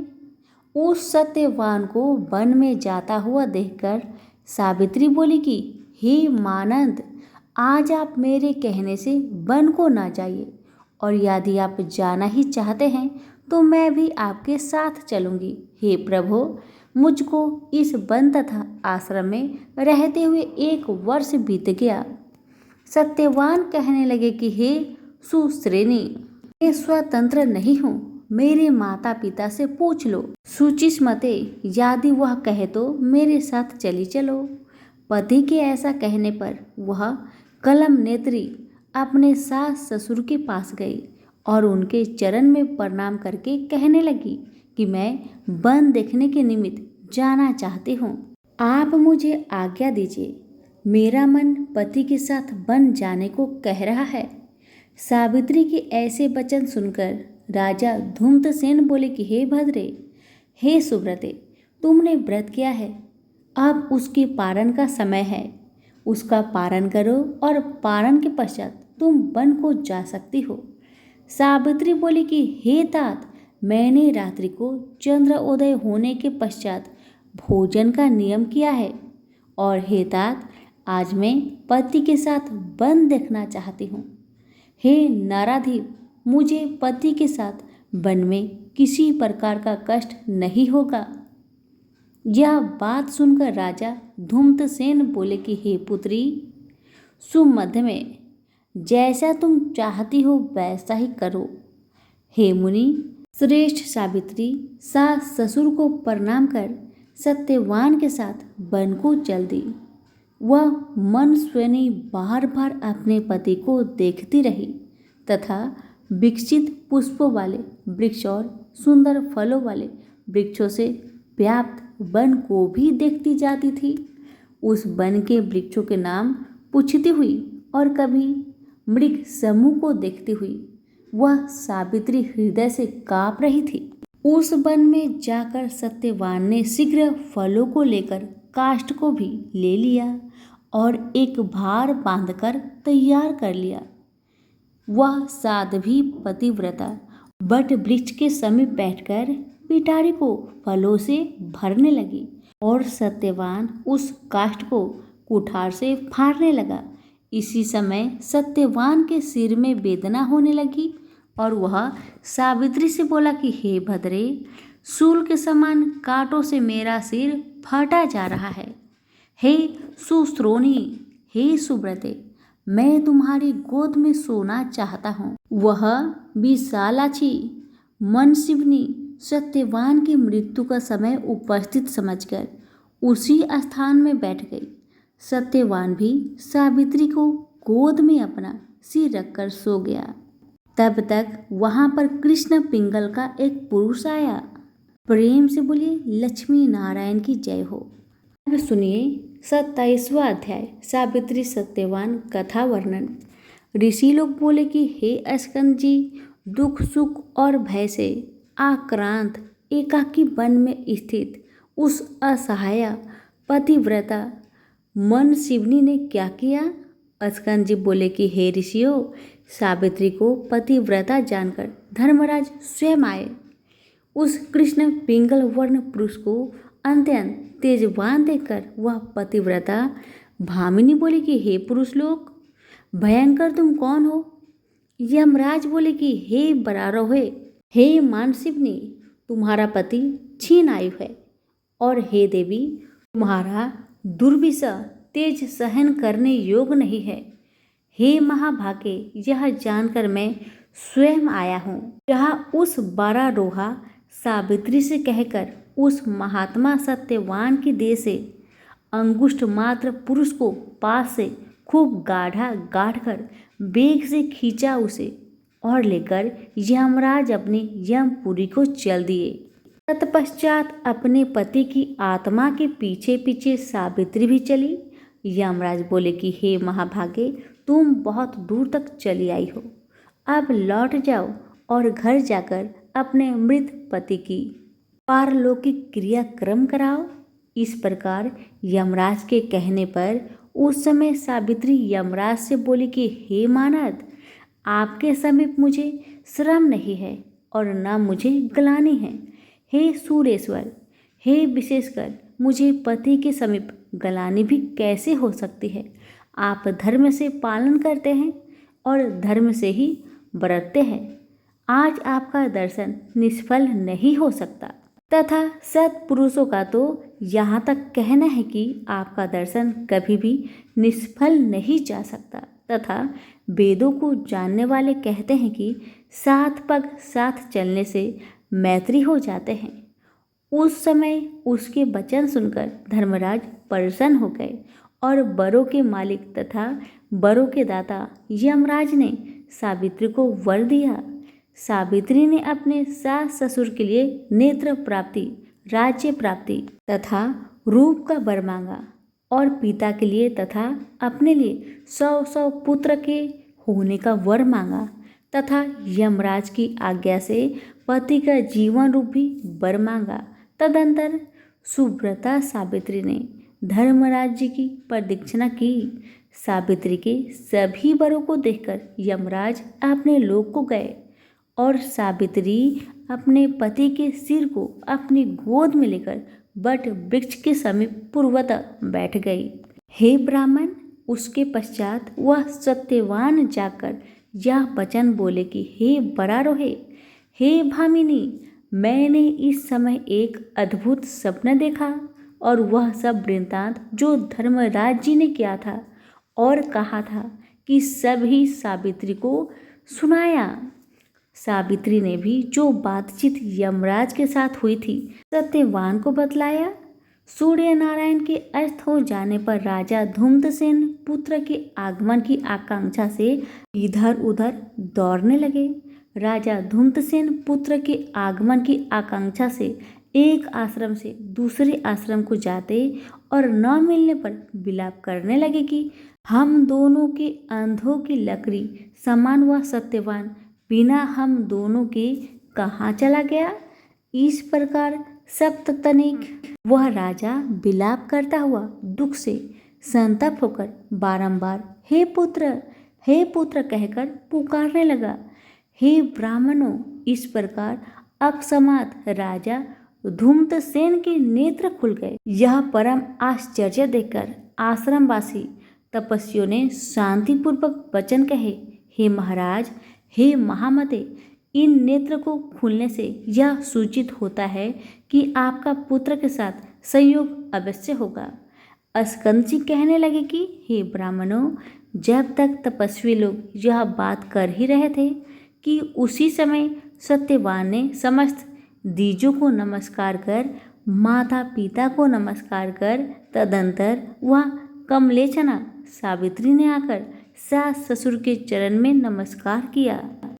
उस सत्यवान को वन में जाता हुआ देखकर सावित्री बोली कि हे मानंद, आज आप मेरे कहने से वन को ना जाइए, और यदि आप जाना ही चाहते हैं तो मैं भी आपके साथ चलूंगी। हे प्रभु, मुझको इस वन तथा आश्रम में रहते हुए 1 वर्ष बीत गया। सत्यवान कहने लगे कि हे सुश्रेणी, मैं स्वतंत्र नहीं हूँ, मेरे माता पिता से पूछ लो। सुचिस्मते, यदि वह कहे तो मेरे साथ चली चलो। पति के ऐसा कहने पर वह कलम नेत्री अपने सास ससुर के पास गई और उनके चरण में प्रणाम करके कहने लगी कि मैं वन देखने के निमित्त जाना चाहती हूँ। आप मुझे आज्ञा दीजिए, मेरा मन पति के साथ वन जाने को कह रहा है। सावित्री के ऐसे वचन सुनकर राजा धूम्रसेन बोले कि हे भद्रे, हे सुव्रते, तुमने व्रत किया है, अब उसके पारण का समय है। उसका पारण करो और पारण के पश्चात तुम वन को जा सकती हो। सावित्री बोली कि हे तात, मैंने रात्रि को चंद्रोदय होने के पश्चात भोजन का नियम किया है, और हे तात, आज मैं पति के साथ वन देखना चाहती हूँ। हे नराधीप, मुझे पति के साथ वन में किसी प्रकार का कष्ट नहीं होगा। यह बात सुनकर राजा धूम्रसेन बोले कि हे पुत्री, सुमध्य में जैसा तुम चाहती हो वैसा ही करो। हे मुनि, श्रेष्ठ सावित्री सास ससुर को प्रणाम कर सत्यवान के साथ वन को चल दी। वह मन स्वनी बार बार अपने पति को देखती रही तथा विकसित पुष्पों वाले वृक्ष और सुंदर फलों वाले वृक्षों से व्याप्त वन को भी देखती जाती थी। उस वन के वृक्षों के नाम पूछती हुई और कभी मृग समूह को देखती हुई वह सावित्री हृदय से कांप रही थी। उस वन में जाकर सत्यवान ने शीघ्र फलों को लेकर काष्ठ को भी ले लिया और एक भार बांधकर तैयार कर लिया। वह साध्वी पतिव्रता बट वृक्ष के समीप बैठकर पिटारी को फलों से भरने लगी और सत्यवान उस काष्ठ को कुठार से फाड़ने लगा। इसी समय सत्यवान के सिर में वेदना होने लगी और वह सावित्री से बोला कि हे भद्रे, शूल के समान कांटों से मेरा सिर फटा जा रहा है। हे सुश्रोणी, हे सुब्रते, मैं तुम्हारी गोद में सोना चाहता हूँ। वह विशालाक्षी मनसिवनी सत्यवान की मृत्यु का समय उपस्थित समझकर उसी स्थान में बैठ गई। सत्यवान भी सावित्री को गोद में अपना सिर रखकर सो गया। तब तक वहां पर कृष्ण पिंगल का एक पुरुष आया। प्रेम से बोलिए लक्ष्मी नारायण की जय हो। अब सुनिए 27वां अध्याय सावित्री सत्यवान कथा वर्णन। ऋषि लोग बोले कि हे स्कंद जी, दुख सुख और भय से आक्रांत एकाकी वन में स्थित उस असहाय पतिव्रता मनसिवनी ने क्या किया। स्कंद जी बोले कि हे ऋषियों, सावित्री को पतिव्रता जानकर धर्मराज स्वयं आए। उस कृष्ण पिंगल वर्ण पुरुष को अत्यंत तेजवान देखकर वह पतिव्रता भामिनी बोली कि हे पुरुष लोग, भयंकर तुम कौन हो। यमराज बोले कि हे बरारोहे, हे मानसिवनी, तुम्हारा पति क्षीण आयु है, और हे देवी, तुम्हारा दुर्विषह तेज सहन करने योग्य नहीं है। हे महाभागे, यह जानकर मैं स्वयं आया हूँ। यह उस बरारोहा सावित्री से कहकर उस महात्मा सत्यवान की देह से अंगुष्ठ मात्र पुरुष को पास से खूब गाढ़ा गाढ़ कर वेग से खींचा उसे, और लेकर यमराज अपनी यमपुरी को चल दिए। तत्पश्चात अपने पति की आत्मा के पीछे पीछे सावित्री भी चली। यमराज बोले कि हे महाभागे, तुम बहुत दूर तक चली आई हो, अब लौट जाओ और घर जाकर अपने मृत पति की पारलौकिक क्रियाक्रम कराओ। इस प्रकार यमराज के कहने पर उस समय सावित्री यमराज से बोली कि हे मानद, आपके समीप मुझे श्रम नहीं है और न मुझे ग्लानि है। हे सूरेश्वर, हे विशेषकर मुझे पति के समीप ग्लानि भी कैसे हो सकती है। आप धर्म से पालन करते हैं और धर्म से ही बरतते हैं। आज आपका दर्शन निष्फल नहीं हो सकता, तथा सत्पुरुषों का तो यहाँ तक कहना है कि आपका दर्शन कभी भी निष्फल नहीं जा सकता, तथा वेदों को जानने वाले कहते हैं कि 7 पग साथ चलने से मैत्री हो जाते हैं। उस समय उसके वचन सुनकर धर्मराज प्रसन्न हो गए और वरों के मालिक तथा वरों के दाता यमराज ने सावित्री को वर दिया। सावित्री ने अपने सास ससुर के लिए नेत्र प्राप्ति, राज्य प्राप्ति तथा रूप का वर मांगा, और पिता के लिए तथा अपने लिए 100 पुत्र के होने का वर मांगा, तथा यमराज की आज्ञा से पति का जीवन रूप भी वर मांगा। तदंतर सुव्रता सावित्री ने धर्मराज जी की प्रदक्षिणा की। सावित्री के सभी वरों को देखकर यमराज अपने लोक को गए, और सावित्री अपने पति के सिर को अपनी गोद में लेकर वट वृक्ष के समीप पूर्वतः बैठ गई। हे ब्राह्मण, उसके पश्चात वह सत्यवान जाकर यह वचन बोले कि हे बरारोहे, हे भामिनी, मैंने इस समय एक अद्भुत सपना देखा, और वह सब वृत्तांत जो धर्मराज जी ने किया था और कहा था कि सभी सावित्री को सुनाया। सावित्री ने भी जो बातचीत यमराज के साथ हुई थी सत्यवान को बतलाया। सूर्य नारायण के अस्त हो जाने पर राजा धूम्रसेन पुत्र के आगमन की आकांक्षा से इधर उधर दौड़ने लगे। राजा धूम्रसेन पुत्र के आगमन की आकांक्षा से एक आश्रम से दूसरे आश्रम को जाते और न मिलने पर विलाप करने लगे कि हम दोनों के अंधों की लकड़ी समान वह सत्यवान बिना हम दोनों के कहाँ चला गया। इस प्रकार सप्ततनिक वह राजा विलाप करता हुआ दुख से संतप्त होकर बारंबार हे पुत्र कहकर पुकारने लगा। हे ब्राह्मणों, इस प्रकार अकस्मात राजा धूम्रसेन के नेत्र खुल गए। यह परम आश्चर्य देखकर आश्रमवासी तपस्वियों ने शांतिपूर्वक वचन कहे। हे महाराज, हे महामते, इन नेत्र को खुलने से यह सूचित होता है कि आपका पुत्र के साथ संयोग अवश्य होगा। स्कंद जी कहने लगे कि हे ब्राह्मणों, जब तक तपस्वी लोग यह बात कर ही रहे थे कि उसी समय सत्यवान ने समस्त द्विजों को नमस्कार कर, माता पिता को नमस्कार कर, तदंतर वह कमलेचना सावित्री ने आकर सास ससुर के चरण में नमस्कार किया।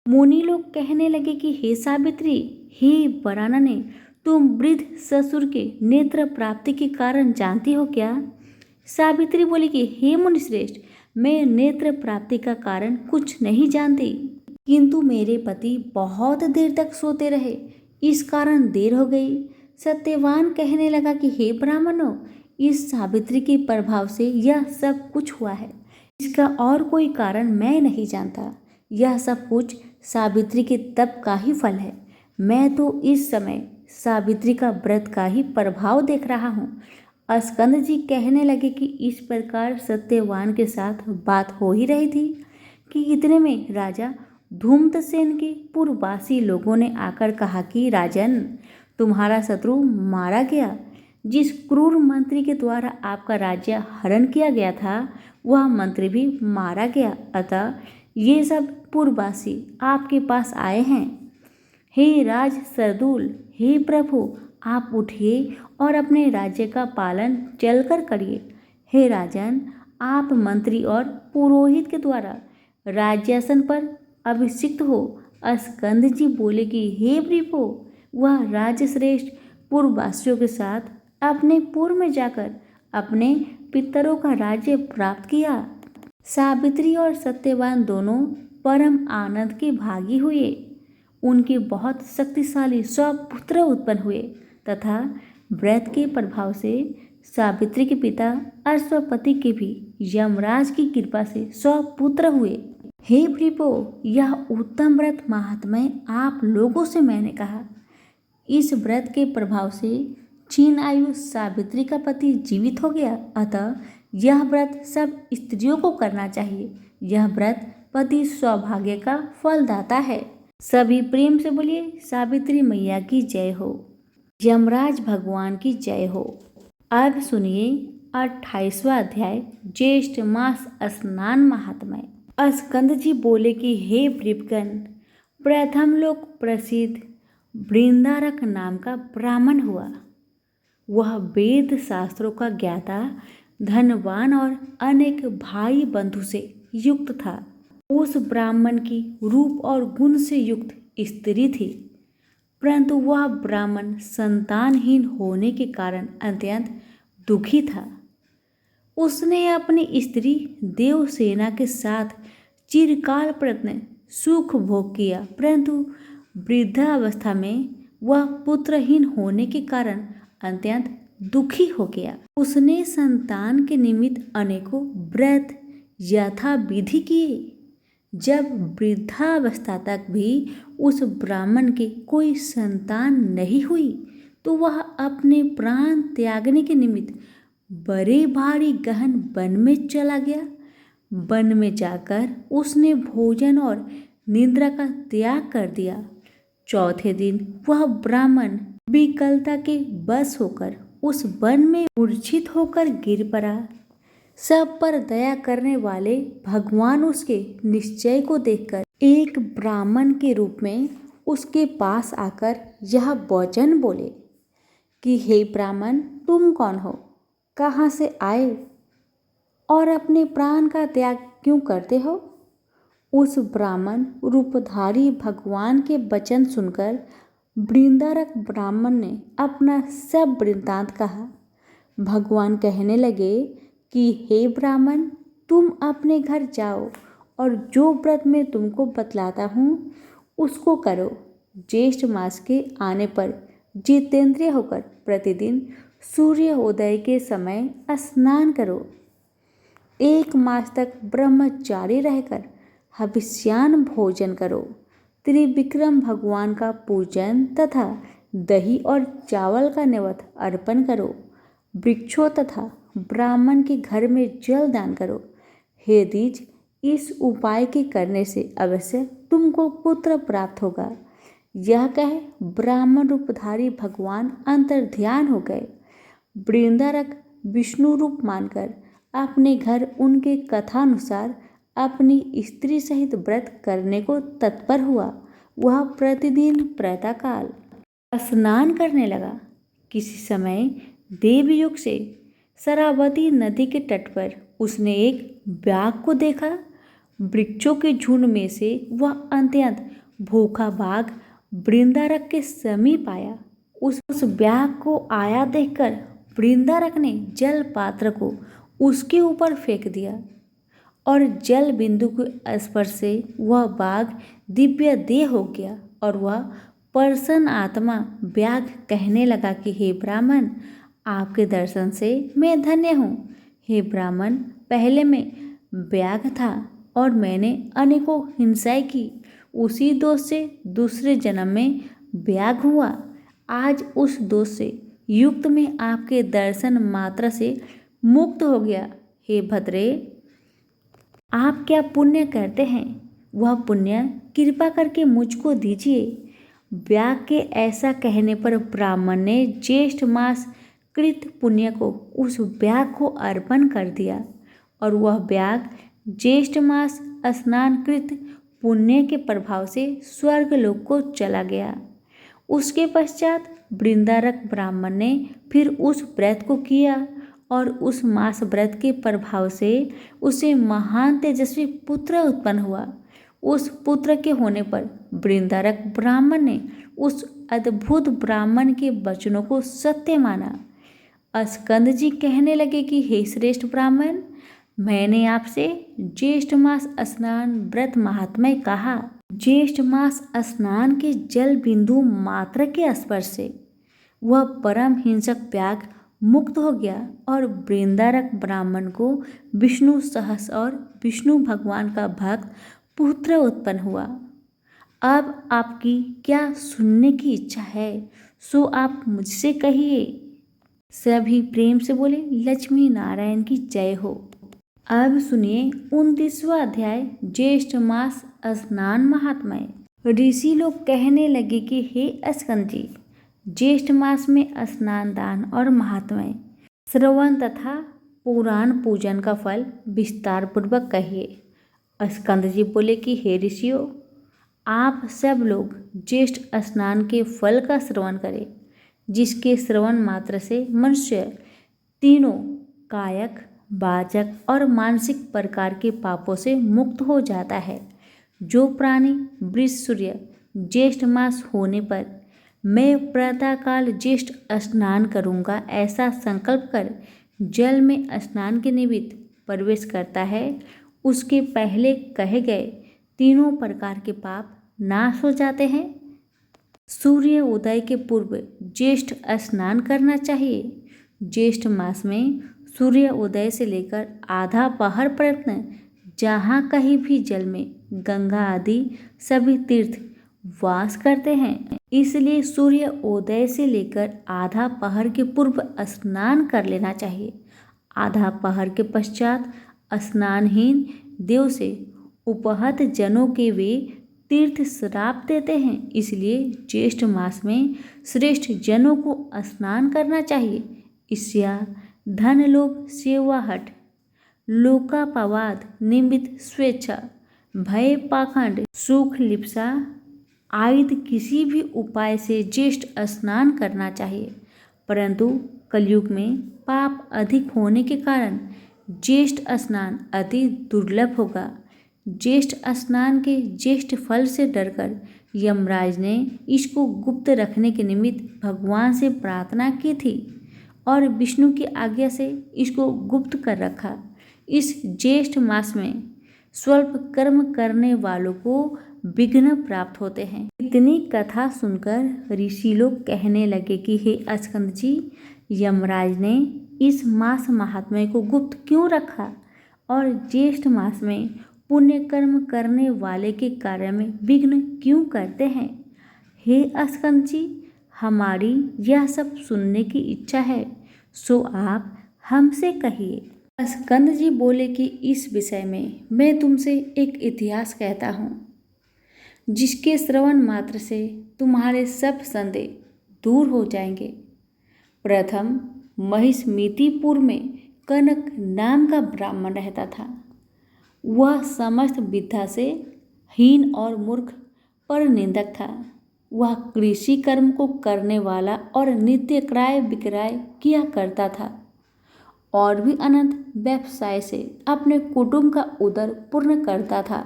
मुनि लोग कहने लगे कि हे सावित्री, हे वरानने, तुम वृद्ध ससुर के नेत्र प्राप्ति के कारण जानती हो क्या? सावित्री बोली कि हे मुनिश्रेष्ठ, मैं नेत्र प्राप्ति का कारण कुछ नहीं जानती, किंतु मेरे पति बहुत देर तक सोते रहे, इस कारण देर हो गई। सत्यवान कहने लगा कि हे ब्राह्मणों, इस सावित्री के प्रभाव से यह सब कुछ हुआ है, इसका और कोई कारण मैं नहीं जानता। यह सब कुछ सावित्री के तप का ही फल है। मैं तो इस समय सावित्री का व्रत का ही प्रभाव देख रहा हूँ। स्कंद जी कहने लगे कि इस प्रकार सत्यवान के साथ बात हो ही रही थी कि इतने में राजा धूम्रसेन के पूर्ववासी लोगों ने आकर कहा कि राजन, तुम्हारा शत्रु मारा गया। जिस क्रूर मंत्री के द्वारा आपका राज्य हरण किया गया था, वह मंत्री भी मारा गया। अतः ये सब पूर्ववासी आपके पास आए हैं। हे राज सरदूल, हे प्रभु, आप उठिए और अपने राज्य का पालन चलकर करिए। हे राजन, आप मंत्री और पुरोहित के द्वारा राज्यासन पर अभिषिक्त हो। स्कंद जी बोले कि हे वृपो, वह राजश्रेष्ठ पूर्ववासियों के साथ अपने पूर्व में जाकर अपने पितरों का राज्य प्राप्त किया। सावित्री और सत्यवान दोनों परम आनंद के भागी हुए। उनके बहुत शक्तिशाली 100 पुत्र उत्पन्न हुए तथा व्रत के प्रभाव से सावित्री के पिता अश्वपति के भी यमराज की कृपा से 100 पुत्र हुए। हे वृपो, यह उत्तम व्रत महात्म्य आप लोगों से मैंने कहा। इस व्रत के प्रभाव से क्षीण आयु सावित्री का पति जीवित हो गया। अतः यह व्रत सब स्त्रियों को करना चाहिए। यह व्रत पति सौभाग्य का फलदाता है। सभी प्रेम से बोलिए सावित्री मैया की जय हो, यमराज भगवान की जय हो। अब सुनिए 28वां अध्याय, ज्येष्ठ मास स्नान महात्म्य। स्कंद जी बोले कि हे वृपगण, प्रथम लोक प्रसिद्ध वृंदारक नाम का ब्राह्मण हुआ। वह वेद शास्त्रों का ज्ञाता, धनवान और अनेक भाई बंधु से युक्त था। उस ब्राह्मण की रूप और गुण से युक्त स्त्री थी, परंतु वह ब्राह्मण संतानहीन होने के कारण अत्यंत दुखी था। उसने अपनी स्त्री देवसेना के साथ चिरकाल प्रयत्न सुख भोग किया, परंतु वृद्धावस्था में वह पुत्रहीन होने के कारण अत्यंत दुखी हो गया। उसने संतान के निमित्त अनेकों व्रत यथा विधि किए। जब वृद्धावस्था तक भी उस ब्राह्मण के कोई संतान नहीं हुई, तो वह अपने प्राण त्यागने के निमित्त बड़े भारी गहन वन में चला गया। वन में जाकर उसने भोजन और निद्रा का त्याग कर दिया। चौथे दिन वह ब्राह्मण विकलता के बस होकर उस वन में मूर्छित होकर गिर पड़ा। सब पर दया करने वाले भगवान उसके निश्चय को देखकर एक ब्राह्मण के रूप में उसके पास आकर यह वचन बोले कि हे ब्राह्मण, तुम कौन हो, कहाँ से आए और अपने प्राण का त्याग क्यों करते हो? उस ब्राह्मण रूपधारी भगवान के वचन सुनकर वृंदारक ब्राह्मण ने अपना सब वृत्तांत कहा। भगवान कहने लगे कि हे ब्राह्मण, तुम अपने घर जाओ और जो व्रत मैं तुमको बतलाता हूँ उसको करो। ज्येष्ठ मास के आने पर जितेंद्रिय होकर प्रतिदिन सूर्योदय के समय स्नान करो। 1 मास तक ब्रह्मचारी रहकर हविष्यान्न भोजन करो। त्रिविक्रम भगवान का पूजन तथा दही और चावल का नैवेद्य अर्पण करो। वृक्षों तथा ब्राह्मण के घर में जल दान करो। हे द्विज, इस उपाय के करने से अवश्य तुमको पुत्र प्राप्त होगा। यह कह ब्राह्मण रूपधारी भगवान अंतर्ध्यान हो गए। वृंदारक विष्णु रूप मानकर अपने घर उनके कथानुसार अपनी स्त्री सहित व्रत करने को तत्पर हुआ। वह प्रतिदिन प्रातःकाल स्नान करने लगा। किसी समय देवयुग से शरावती नदी के तट पर उसने एक बाघ को देखा। वृक्षों के झुंड में से वह अत्यंत भूखा बाघ वृंदारक के समीप आया। उस बाघ को आया देखकर वृंदारक ने जल पात्र को उसके ऊपर फेंक दिया और जल बिंदु के स्पर्श से वह बाघ दिव्य देह हो गया और वह प्रसन्न आत्मा बाघ कहने लगा कि हे ब्राह्मण, आपके दर्शन से मैं धन्य हूँ। हे ब्राह्मण, पहले मैं बाघ था और मैंने अनेकों हिंसाएं की। उसी दोष से दूसरे जन्म में बाघ हुआ। आज उस दोष से युक्त में आपके दर्शन मात्र से मुक्त हो गया। हे भद्रे, आप क्या पुण्य करते हैं? वह पुण्य कृपा करके मुझको दीजिए। बाघ के ऐसा कहने पर ब्राह्मण ने ज्येष्ठ मास कृत पुण्य को उस बाघ को अर्पण कर दिया और वह बाघ ज्येष्ठ मास स्नानकृत पुण्य के प्रभाव से स्वर्गलोक को चला गया। उसके पश्चात वृंदारक ब्राह्मण ने फिर उस व्रत को किया और उस मास व्रत के प्रभाव से उसे महान तेजस्वी पुत्र उत्पन्न हुआ। उस पुत्र के होने पर वृंदारक ब्राह्मण ने उस अद्भुत ब्राह्मण के वचनों को सत्य माना। स्कंद जी कहने लगे कि हे श्रेष्ठ ब्राह्मण, मैंने आपसे ज्येष्ठ मास स्नान व्रत महात्म्य कहा। ज्येष्ठ मास स्नान के जल बिंदु मात्र के स्पर्श से वह परम हिंसक बाघ मुक्त हो गया और वृंदारक ब्राह्मण को विष्णु सहस और विष्णु भगवान का भक्त पुत्र उत्पन्न हुआ। अब आपकी क्या सुनने की इच्छा है, सो आप मुझसे कहिए। सभी प्रेम से बोले लक्ष्मी नारायण की जय हो। अब सुनिए 29वां अध्याय ज्येष्ठ मास स्नान महात्म्य। ऋषि लोग कहने लगे कि हे स्कंद जी, ज्येष्ठ मास में स्नान दान और महात्म्य श्रवण तथा पुराण पूजन का फल विस्तार पूर्वक कहिए। स्कंद जी बोले कि हे ऋषियों, आप सब लोग ज्येष्ठ स्नान के फल का श्रवण करें, जिसके श्रवण मात्र से मनुष्य तीनों कायक, वाचक और मानसिक प्रकार के पापों से मुक्त हो जाता है। जो प्राणी वृष सूर्य ज्येष्ठ मास होने पर मैं प्रातःकाल ज्येष्ठ स्नान करूँगा ऐसा संकल्प कर जल में स्नान के निमित्त प्रवेश करता है, उसके पहले कहे गए तीनों प्रकार के पाप नाश हो जाते हैं। सूर्य उदय के पूर्व ज्येष्ठ स्नान करना चाहिए। ज्येष्ठ मास में सूर्य उदय से लेकर आधा पहर प्रयत्न जहाँ कहीं भी जल में गंगा आदि सभी तीर्थ वास करते हैं, इसलिए सूर्य उदय से लेकर आधा पहर के पूर्व स्नान कर लेना चाहिए। आधा पहर के पश्चात स्नानहीन देव से उपहत जनों के वे तीर्थ श्राप देते हैं, इसलिए ज्येष्ठ मास में श्रेष्ठ जनों को स्नान करना चाहिए। ईर्ष्या, धन लोभ, सेवाहट, लोकापवाद, निमित्त स्वेच्छा, भय, पाखंड, सुख लिप्सा आदि किसी भी उपाय से ज्येष्ठ स्नान करना चाहिए, परंतु कलयुग में पाप अधिक होने के कारण ज्येष्ठ स्नान अति दुर्लभ होगा। ज्येष्ठ स्नान के ज्येष्ठ फल से डरकर यमराज ने इसको गुप्त रखने के निमित्त भगवान से प्रार्थना की थी और विष्णु की आज्ञा से इसको गुप्त कर रखा। इस ज्येष्ठ मास में स्वल्प कर्म करने वालों को विघ्न प्राप्त होते हैं। इतनी कथा सुनकर ऋषि लोग कहने लगे कि हे स्कंद जी, यमराज ने इस मास महात्म्य को गुप्त क्यों रखा और ज्येष्ठ मास में पुण्य कर्म करने वाले के कार्य में विघ्न क्यों करते हैं? हे स्कंद जी, हमारी यह सब सुनने की इच्छा है, सो आप हमसे कहिए। स्कंद जी बोले कि इस विषय में मैं तुमसे एक इतिहास कहता हूँ, जिसके श्रवण मात्र से तुम्हारे सब संदेह दूर हो जाएंगे। प्रथम महिष्मतीपुर में कनक नाम का ब्राह्मण रहता था। वह समस्त विद्या से हीन और मूर्ख पर निंदक था। वह कृषि कर्म को करने वाला और नित्य क्रय विक्रय किया करता था और भी अनंत व्यवसाय से अपने कुटुंब का उदर पूर्ण करता था।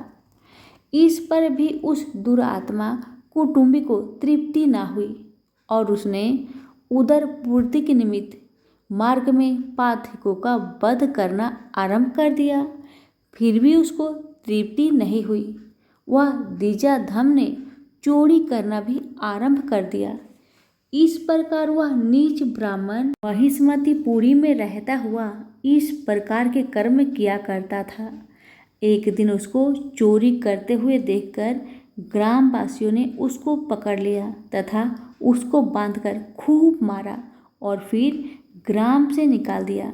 इस पर भी उस दुरात्मा कुटुंबी को तृप्ति न हुई और उसने उदर पूर्ति के निमित्त मार्ग में पाथिकों का वध करना आरंभ कर दिया। फिर भी उसको तृप्ति नहीं हुई। वह द्विजाधम ने चोरी करना भी आरंभ कर दिया। इस प्रकार वह नीच ब्राह्मण महिष्मतीपुरी में रहता हुआ इस प्रकार के कर्म किया करता था। एक दिन उसको चोरी करते हुए देखकर ग्रामवासियों ने उसको पकड़ लिया तथा उसको बांधकर खूब मारा और फिर ग्राम से निकाल दिया।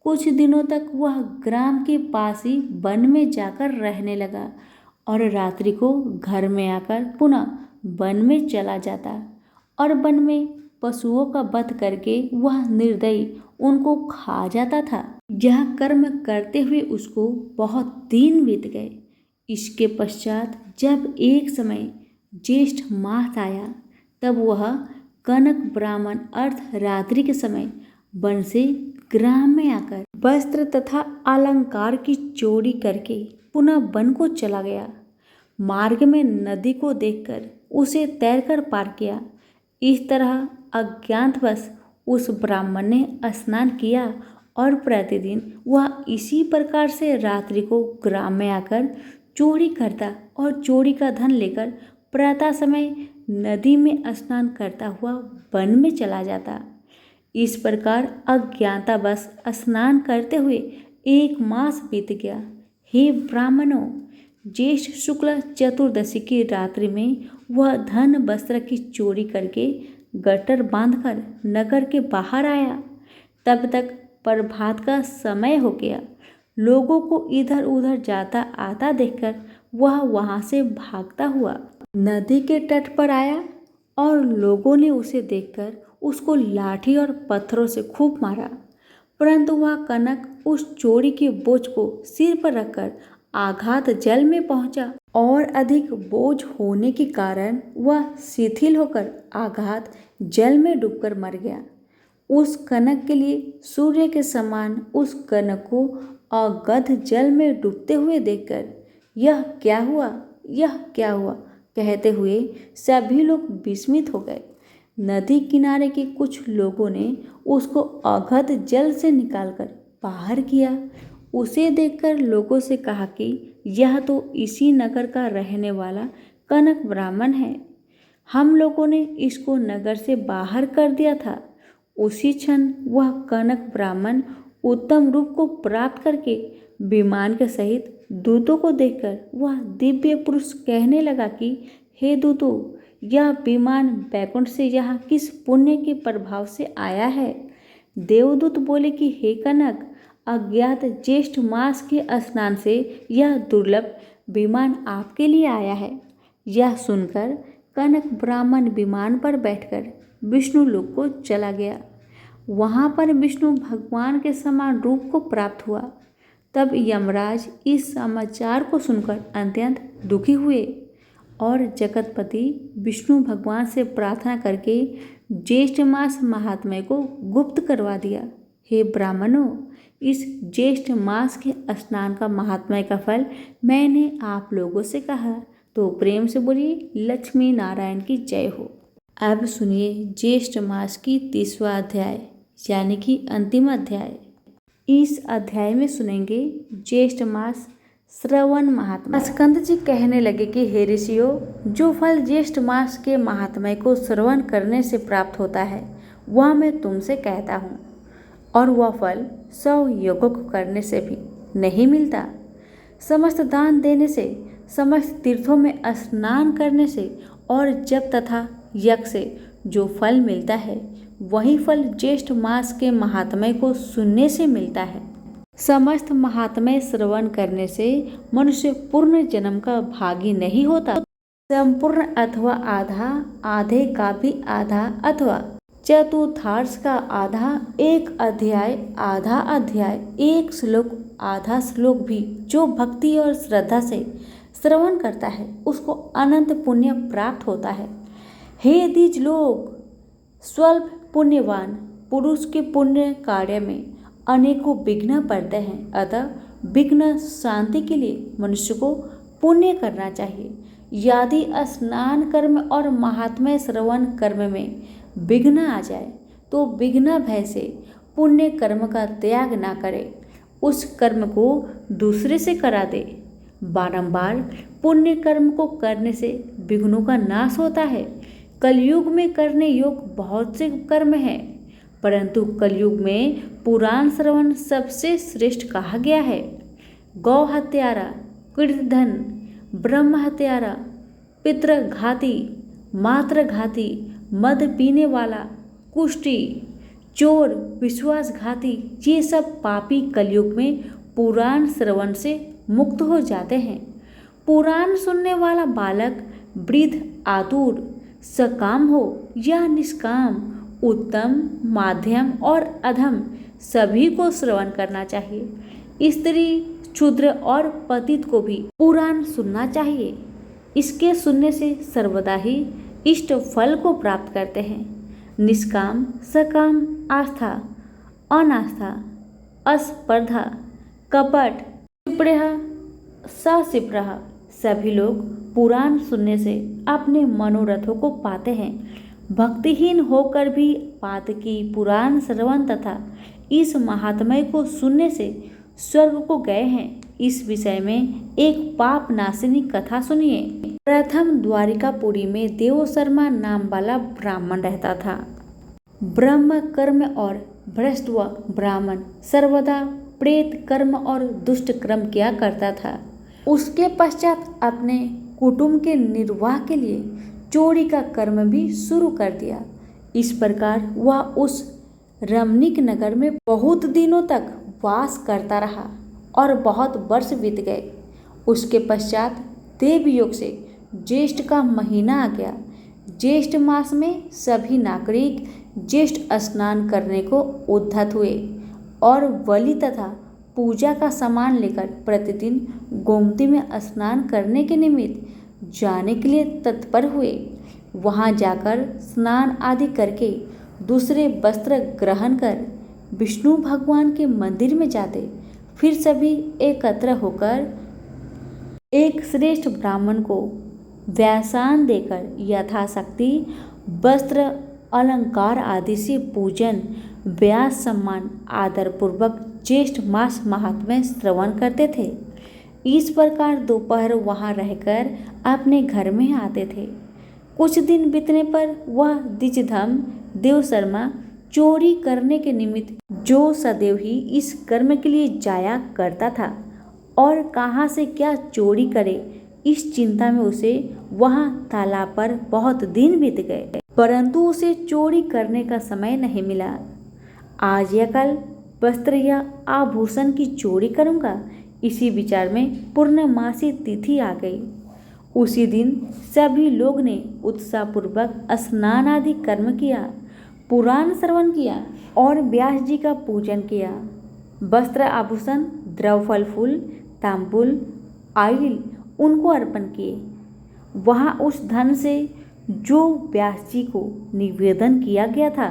कुछ दिनों तक वह ग्राम के पास ही वन में जाकर रहने लगा और रात्रि को घर में आकर पुनः वन में चला जाता और वन में पशुओं का वध करके वह निर्दयी उनको खा जाता था। यह कर्म करते हुए उसको बहुत दिन बीत गए। इसके पश्चात जब एक समय ज्येष्ठ मास आया, तब वह कनक ब्राह्मण अर्थ रात्रि के समय वन से ग्राम में आकर वस्त्र तथा अलंकार की चोरी करके पुनः वन को चला गया। मार्ग में नदी को देखकर उसे तैरकर पार किया। इस तरह अज्ञातवश उस ब्राह्मण ने स्नान किया और प्रतिदिन वह इसी प्रकार से रात्रि को ग्राम में आकर चोरी करता और चोरी का धन लेकर प्रातः समय नदी में स्नान करता हुआ वन में चला जाता। इस प्रकार अज्ञातवश स्नान करते हुए 1 मास बीत गया। हे ब्राह्मणों, ज्येष्ठ शुक्ल चतुर्दशी की रात्रि में वह धन वस्त्र की चोरी करके गट्टर बांधकर नगर के बाहर आया। तब तक प्रभात का समय हो गया। लोगों को इधर उधर जाता आता देखकर वह वहां से भागता हुआ नदी के तट पर आया और लोगों ने उसे देखकर उसको लाठी और पत्थरों से खूब मारा, परंतु वह कनक उस चोरी के बोझ को सिर पर रखकर आघात जल में पहुंचा और अधिक बोझ होने के कारण वह शिथिल होकर आघात जल में डूबकर मर गया। उस कनक के लिए सूर्य के समान उस कनक को अगध जल में डूबते हुए देखकर यह क्या हुआ, यह क्या हुआ कहते हुए सभी लोग विस्मित हो गए। नदी किनारे के कुछ लोगों ने उसको अगध जल से निकालकर बाहर किया। उसे देखकर लोगों से कहा कि यह तो इसी नगर का रहने वाला कनक ब्राह्मण है। हम लोगों ने इसको नगर से बाहर कर दिया था। उसी क्षण वह कनक ब्राह्मण उत्तम रूप को प्राप्त करके विमान के सहित दूतों को देखकर वह दिव्य पुरुष कहने लगा कि हे दूतों, यह विमान बैकुंठ से यहाँ किस पुण्य के प्रभाव से आया है। देवदूत बोले कि हे कनक, अज्ञात ज्येष्ठ मास के स्नान से यह दुर्लभ विमान आपके लिए आया है। यह सुनकर कनक ब्राह्मण विमान पर बैठकर विष्णु लोक को चला गया। वहाँ पर विष्णु भगवान के समान रूप को प्राप्त हुआ। तब यमराज इस समाचार को सुनकर अत्यंत दुखी हुए और जगतपति विष्णु भगवान से प्रार्थना करके ज्येष्ठ मास महात्म्य को गुप्त करवा दिया। हे ब्राह्मणों, इस ज्येष्ठ मास के स्नान का महात्म्य का फल मैंने आप लोगों से कहा, तो प्रेम से बोलिए लक्ष्मी नारायण की जय हो। अब सुनिए ज्येष्ठ मास की 30वां अध्याय यानी कि अंतिम अध्याय। इस अध्याय में सुनेंगे ज्येष्ठ मास श्रवण महात्मा। स्कंद जी कहने लगे कि हे ऋषियों, जो फल ज्येष्ठ मास के महात्म्य को श्रवण करने से प्राप्त होता है वह मैं तुमसे कहता हूँ, और वह फल 100 यज्ञों को करने से भी नहीं मिलता। समस्त दान देने से, समस्त तीर्थों में स्नान करने से और जप तथा यज्ञ से जो फल मिलता है वही फल ज्येष्ठ मास के महात्म्य को सुनने से मिलता है। समस्त महात्म्य श्रवण करने से मनुष्य पूर्ण जन्म का भागी नहीं होता। संपूर्ण अथवा आधा, आधे का भी आधा अथवा चतुर्थांश का आधा, एक अध्याय, आधा अध्याय, एक श्लोक, आधा श्लोक भी जो भक्ति और श्रद्धा से श्रवण करता है उसको अनंत पुण्य प्राप्त होता है। हे द्विज लोग, स्वल्प पुण्यवान पुरुष के पुण्य कार्य में अनेकों विघ्न पड़ते हैं, अतः विघ्न शांति के लिए मनुष्य को पुण्य करना चाहिए। यदि स्नान कर्म और महात्म्य श्रवण कर्म में विघ्न आ जाए तो विघ्न भय से पुण्य कर्म का त्याग ना करे, उस कर्म को दूसरे से करा दे। बारंबार पुण्य कर्म को करने से विघ्नों का नाश होता है। कलयुग में करने योग बहुत से कर्म हैं, परंतु कलयुग में पुराण श्रवण सबसे श्रेष्ठ कहा गया है। गौ हत्यारा, कीर्तधन, ब्रह्म हत्यारा, पितृघाती, मातृघाती, मद पीने वाला, कुष्ठी, चोर, विश्वासघाती, ये सब पापी कलयुग में पुराण श्रवण से मुक्त हो जाते हैं। पुराण सुनने वाला बालक वृद्ध, आतुर, सकाम हो या निष्काम, उत्तम, माध्यम और अधम सभी को श्रवण करना चाहिए। स्त्री, क्षुद्र और पतित को भी पुराण सुनना चाहिए। इसके सुनने से सर्वदा ही इष्ट फल को प्राप्त करते हैं। निष्काम, सकाम, आस्था, अनास्था, अस्पर्धा, कपट, सिप्रह, ससिप्रह सभी लोग पुराण सुनने से अपने मनोरथों को पाते हैं। भक्तिहीन होकर भी पातकी पुराण श्रवण तथा इस महात्म्य को सुनने से स्वर्ग को गए हैं। इस विषय में एक पाप नाशिनी कथा सुनिए। प्रथम द्वारिकापुरी में देव शर्मा नाम वाला ब्राह्मण रहता था। ब्रह्म कर्म और भ्रष्ट व ब्राह्मण सर्वदा प्रेत कर्म और दुष्ट कर्म किया करता था। उसके पश्चात अपने कुटुंब के निर्वाह के लिए चोरी का कर्म भी शुरू कर दिया। इस प्रकार वह उस रमणीक नगर में बहुत दिनों तक वास करता रहा और बहुत वर्ष बीत गए। उसके पश्चात देवयोग से ज्येष्ठ का महीना आ गया। ज्येष्ठ मास में सभी नागरिक ज्येष्ठ स्नान करने को उद्धत हुए और बलि तथा पूजा का सामान लेकर प्रतिदिन गोमती में स्नान करने के निमित्त जाने के लिए तत्पर हुए। वहां जाकर स्नान आदि करके दूसरे वस्त्र ग्रहण कर विष्णु भगवान के मंदिर में जाते। फिर सभी एकत्र होकर एक श्रेष्ठ ब्राह्मण को व्यासान देकर यथाशक्ति वस्त्र, अलंकार आदि से पूजन, व्यास सम्मान आदर पूर्वक ज्येष्ठ मास महात्म्य श्रवण करते थे। इस प्रकार दोपहर वहां रहकर अपने घर में आते थे। कुछ दिन बीतने पर वह द्विजधम देव शर्मा चोरी करने के निमित्त जो सदैव ही इस कर्म के लिए जाया करता था और कहाँ से क्या चोरी करे, इस चिंता में उसे वहां तालाब पर बहुत दिन बीत गए, परंतु उसे चोरी करने का समय नहीं मिला। आज या कल वस्त्र या आभूषण की चोरी करूंगा, इसी विचार में पूर्णमासी तिथि आ गई। उसी दिन सभी लोग ने उत्साहपूर्वक स्नान आदि कर्म किया, पुराण श्रवण किया और व्यास जी का पूजन किया। वस्त्र, आभूषण, द्रव्य, फल फूल, तांबुल, आइल उनको अर्पण किए। वहाँ उस धन से जो व्यास जी को निवेदन किया गया था,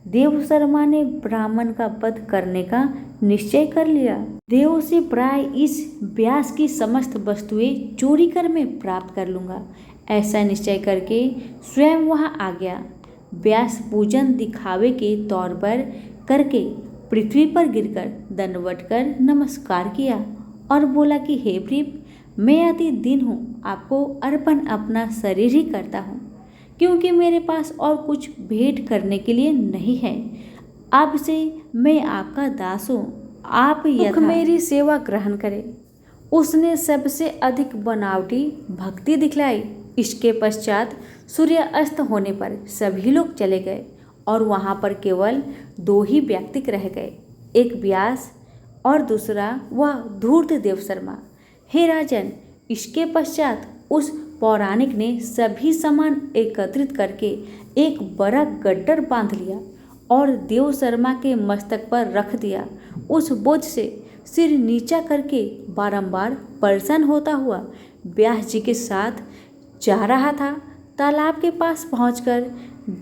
देव शर्मा ने ब्राह्मण का वध करने का निश्चय कर लिया। देव से प्राय इस व्यास की समस्त वस्तुएं चोरी कर मैं प्राप्त कर लूँगा, ऐसा निश्चय करके स्वयं वहाँ आ गया। व्यास पूजन दिखावे के तौर पर करके पृथ्वी पर गिरकर दंडवत कर नमस्कार किया और बोला कि हे भृप, मैं अति दीन हूँ, आपको अर्पण अपना शरीर ही करता हूँ, क्योंकि मेरे पास और कुछ भेंट करने के लिए नहीं है। अब से मैं आपका दास हूँ, आप यथा मेरी सेवा ग्रहण करें। उसने सबसे अधिक बनावटी भक्ति दिखलाई। इसके पश्चात सूर्य अस्त होने पर सभी लोग चले गए और वहाँ पर केवल 2 ही व्यक्ति रह गए, एक व्यास और दूसरा वह धूर्त देव शर्मा। हे राजन, इसके पश्चात उस पौराणिक ने सभी सामान एकत्रित करके एक बड़ा गट्टर बांध लिया और देव शर्मा के मस्तक पर रख दिया। उस बोझ से सिर नीचा करके बारंबार परेशान होता हुआ व्यास जी के साथ जा रहा था। तालाब के पास पहुंचकर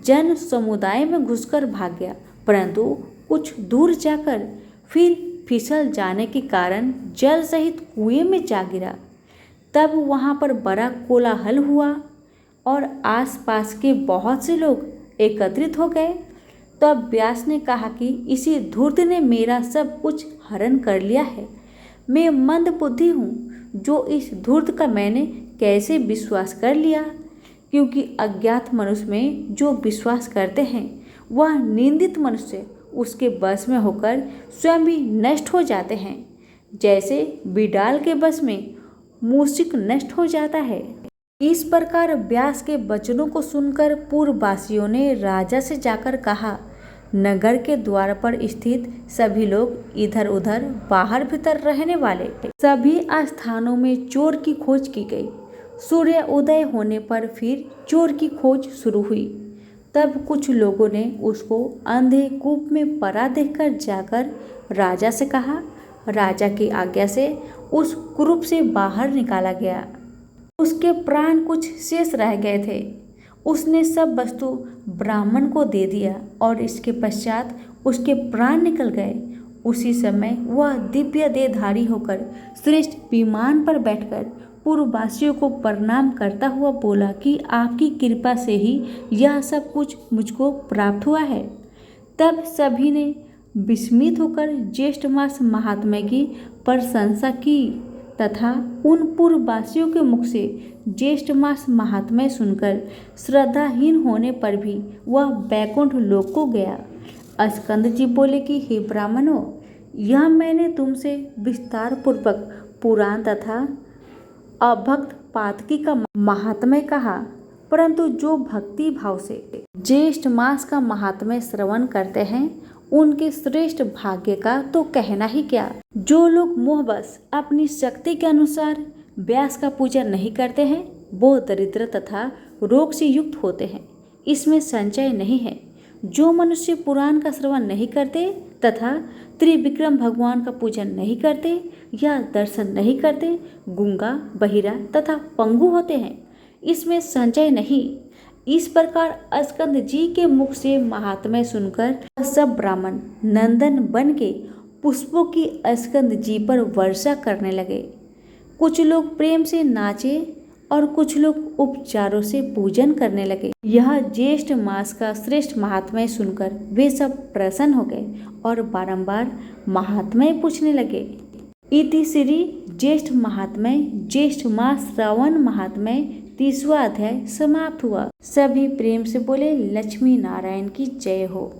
जन समुदाय में घुसकर भाग गया, परंतु कुछ दूर जाकर फिर फिसल जाने के कारण जल सहित कुएं में जा गिरा। तब वहां पर बड़ा कोलाहल हुआ और आसपास के बहुत से लोग एकत्रित हो गए। तब व्यास ने कहा कि इसी धूर्त ने मेरा सब कुछ हरण कर लिया है। मैं मंद बुद्धि हूँ, जो इस धूर्त का मैंने कैसे विश्वास कर लिया, क्योंकि अज्ञात मनुष्य में जो विश्वास करते हैं वह निंदित मनुष्य उसके बस में होकर स्वयं भी नष्ट हो जाते हैं, जैसे बिडाल के बस में मूषिक नष्ट हो जाता है। इस प्रकार व्यास के वचनों को सुनकर पूर्ववासियों ने राजा से जाकर कहा, नगर के द्वार पर स्थित सभी लोग इधर उधर बाहर भीतर रहने वाले सभी स्थानों में चोर की खोज की गई। सूर्य उदय होने पर फिर चोर की खोज शुरू हुई। तब कुछ लोगों ने उसको अंधे कूप में पड़ा देखकर जाकर राजा से कहा। राजा की आज्ञा से उस कुरूप से बाहर निकाला गया। उसके प्राण कुछ शेष रह गए थे। उसने सब वस्तु ब्राह्मण को दे दिया और इसके पश्चात उसके प्राण निकल गए। उसी समय वह दिव्य देहधारी होकर श्रेष्ठ विमान पर बैठकर पूर्ववासियों को प्रणाम करता हुआ बोला कि आपकी कृपा से ही यह सब कुछ मुझको प्राप्त हुआ है। तब सभी ने विस्मित होकर ज्येष्ठ मास महात्म्य की प्रशंसा की तथा उन पूर्ववासियों के मुख से ज्येष्ठ मास महात्म्य सुनकर श्रद्धाहीन होने पर भी वह बैकुंठ लोक को गया। स्कंद जी बोले कि हे ब्राह्मणों, यह मैंने तुमसे विस्तार पूर्वक पुराण तथा अभक्त पातकी का महात्म्य कहा, परंतु जो भक्ति भाव से ज्येष्ठ मास का महात्म्य श्रवण करते हैं उनके श्रेष्ठ भाग्य का तो कहना ही क्या। जो लोग मोहवश अपनी शक्ति के अनुसार व्यास का पूजा नहीं करते हैं वो दरिद्र तथा रोग से युक्त होते हैं, इसमें संचय नहीं है। जो मनुष्य पुराण का श्रवण नहीं करते तथा त्रिविक्रम भगवान का पूजन नहीं करते या दर्शन नहीं करते, गूंगा, बहिरा तथा पंगु होते हैं, इसमें संचय नहीं। इस प्रकार स्कंद जी के मुख से महात्म्य सुनकर सब ब्राह्मण नंदन बन के पुष्पों की स्कंद जी पर वर्षा करने लगे। कुछ लोग प्रेम से नाचे और कुछ लोग उपचारों से पूजन करने लगे। यह ज्येष्ठ मास का श्रेष्ठ महात्म्य सुनकर वे सब प्रसन्न हो गए और बारंबार महात्म्य पूछने लगे। इति श्री ज्येष्ठ महात्म्य ज्येष्ठ मास श्रावण महात्म्य 30वां अध्याय समाप्त हुआ। सभी प्रेम से बोले लक्ष्मी नारायण की जय हो।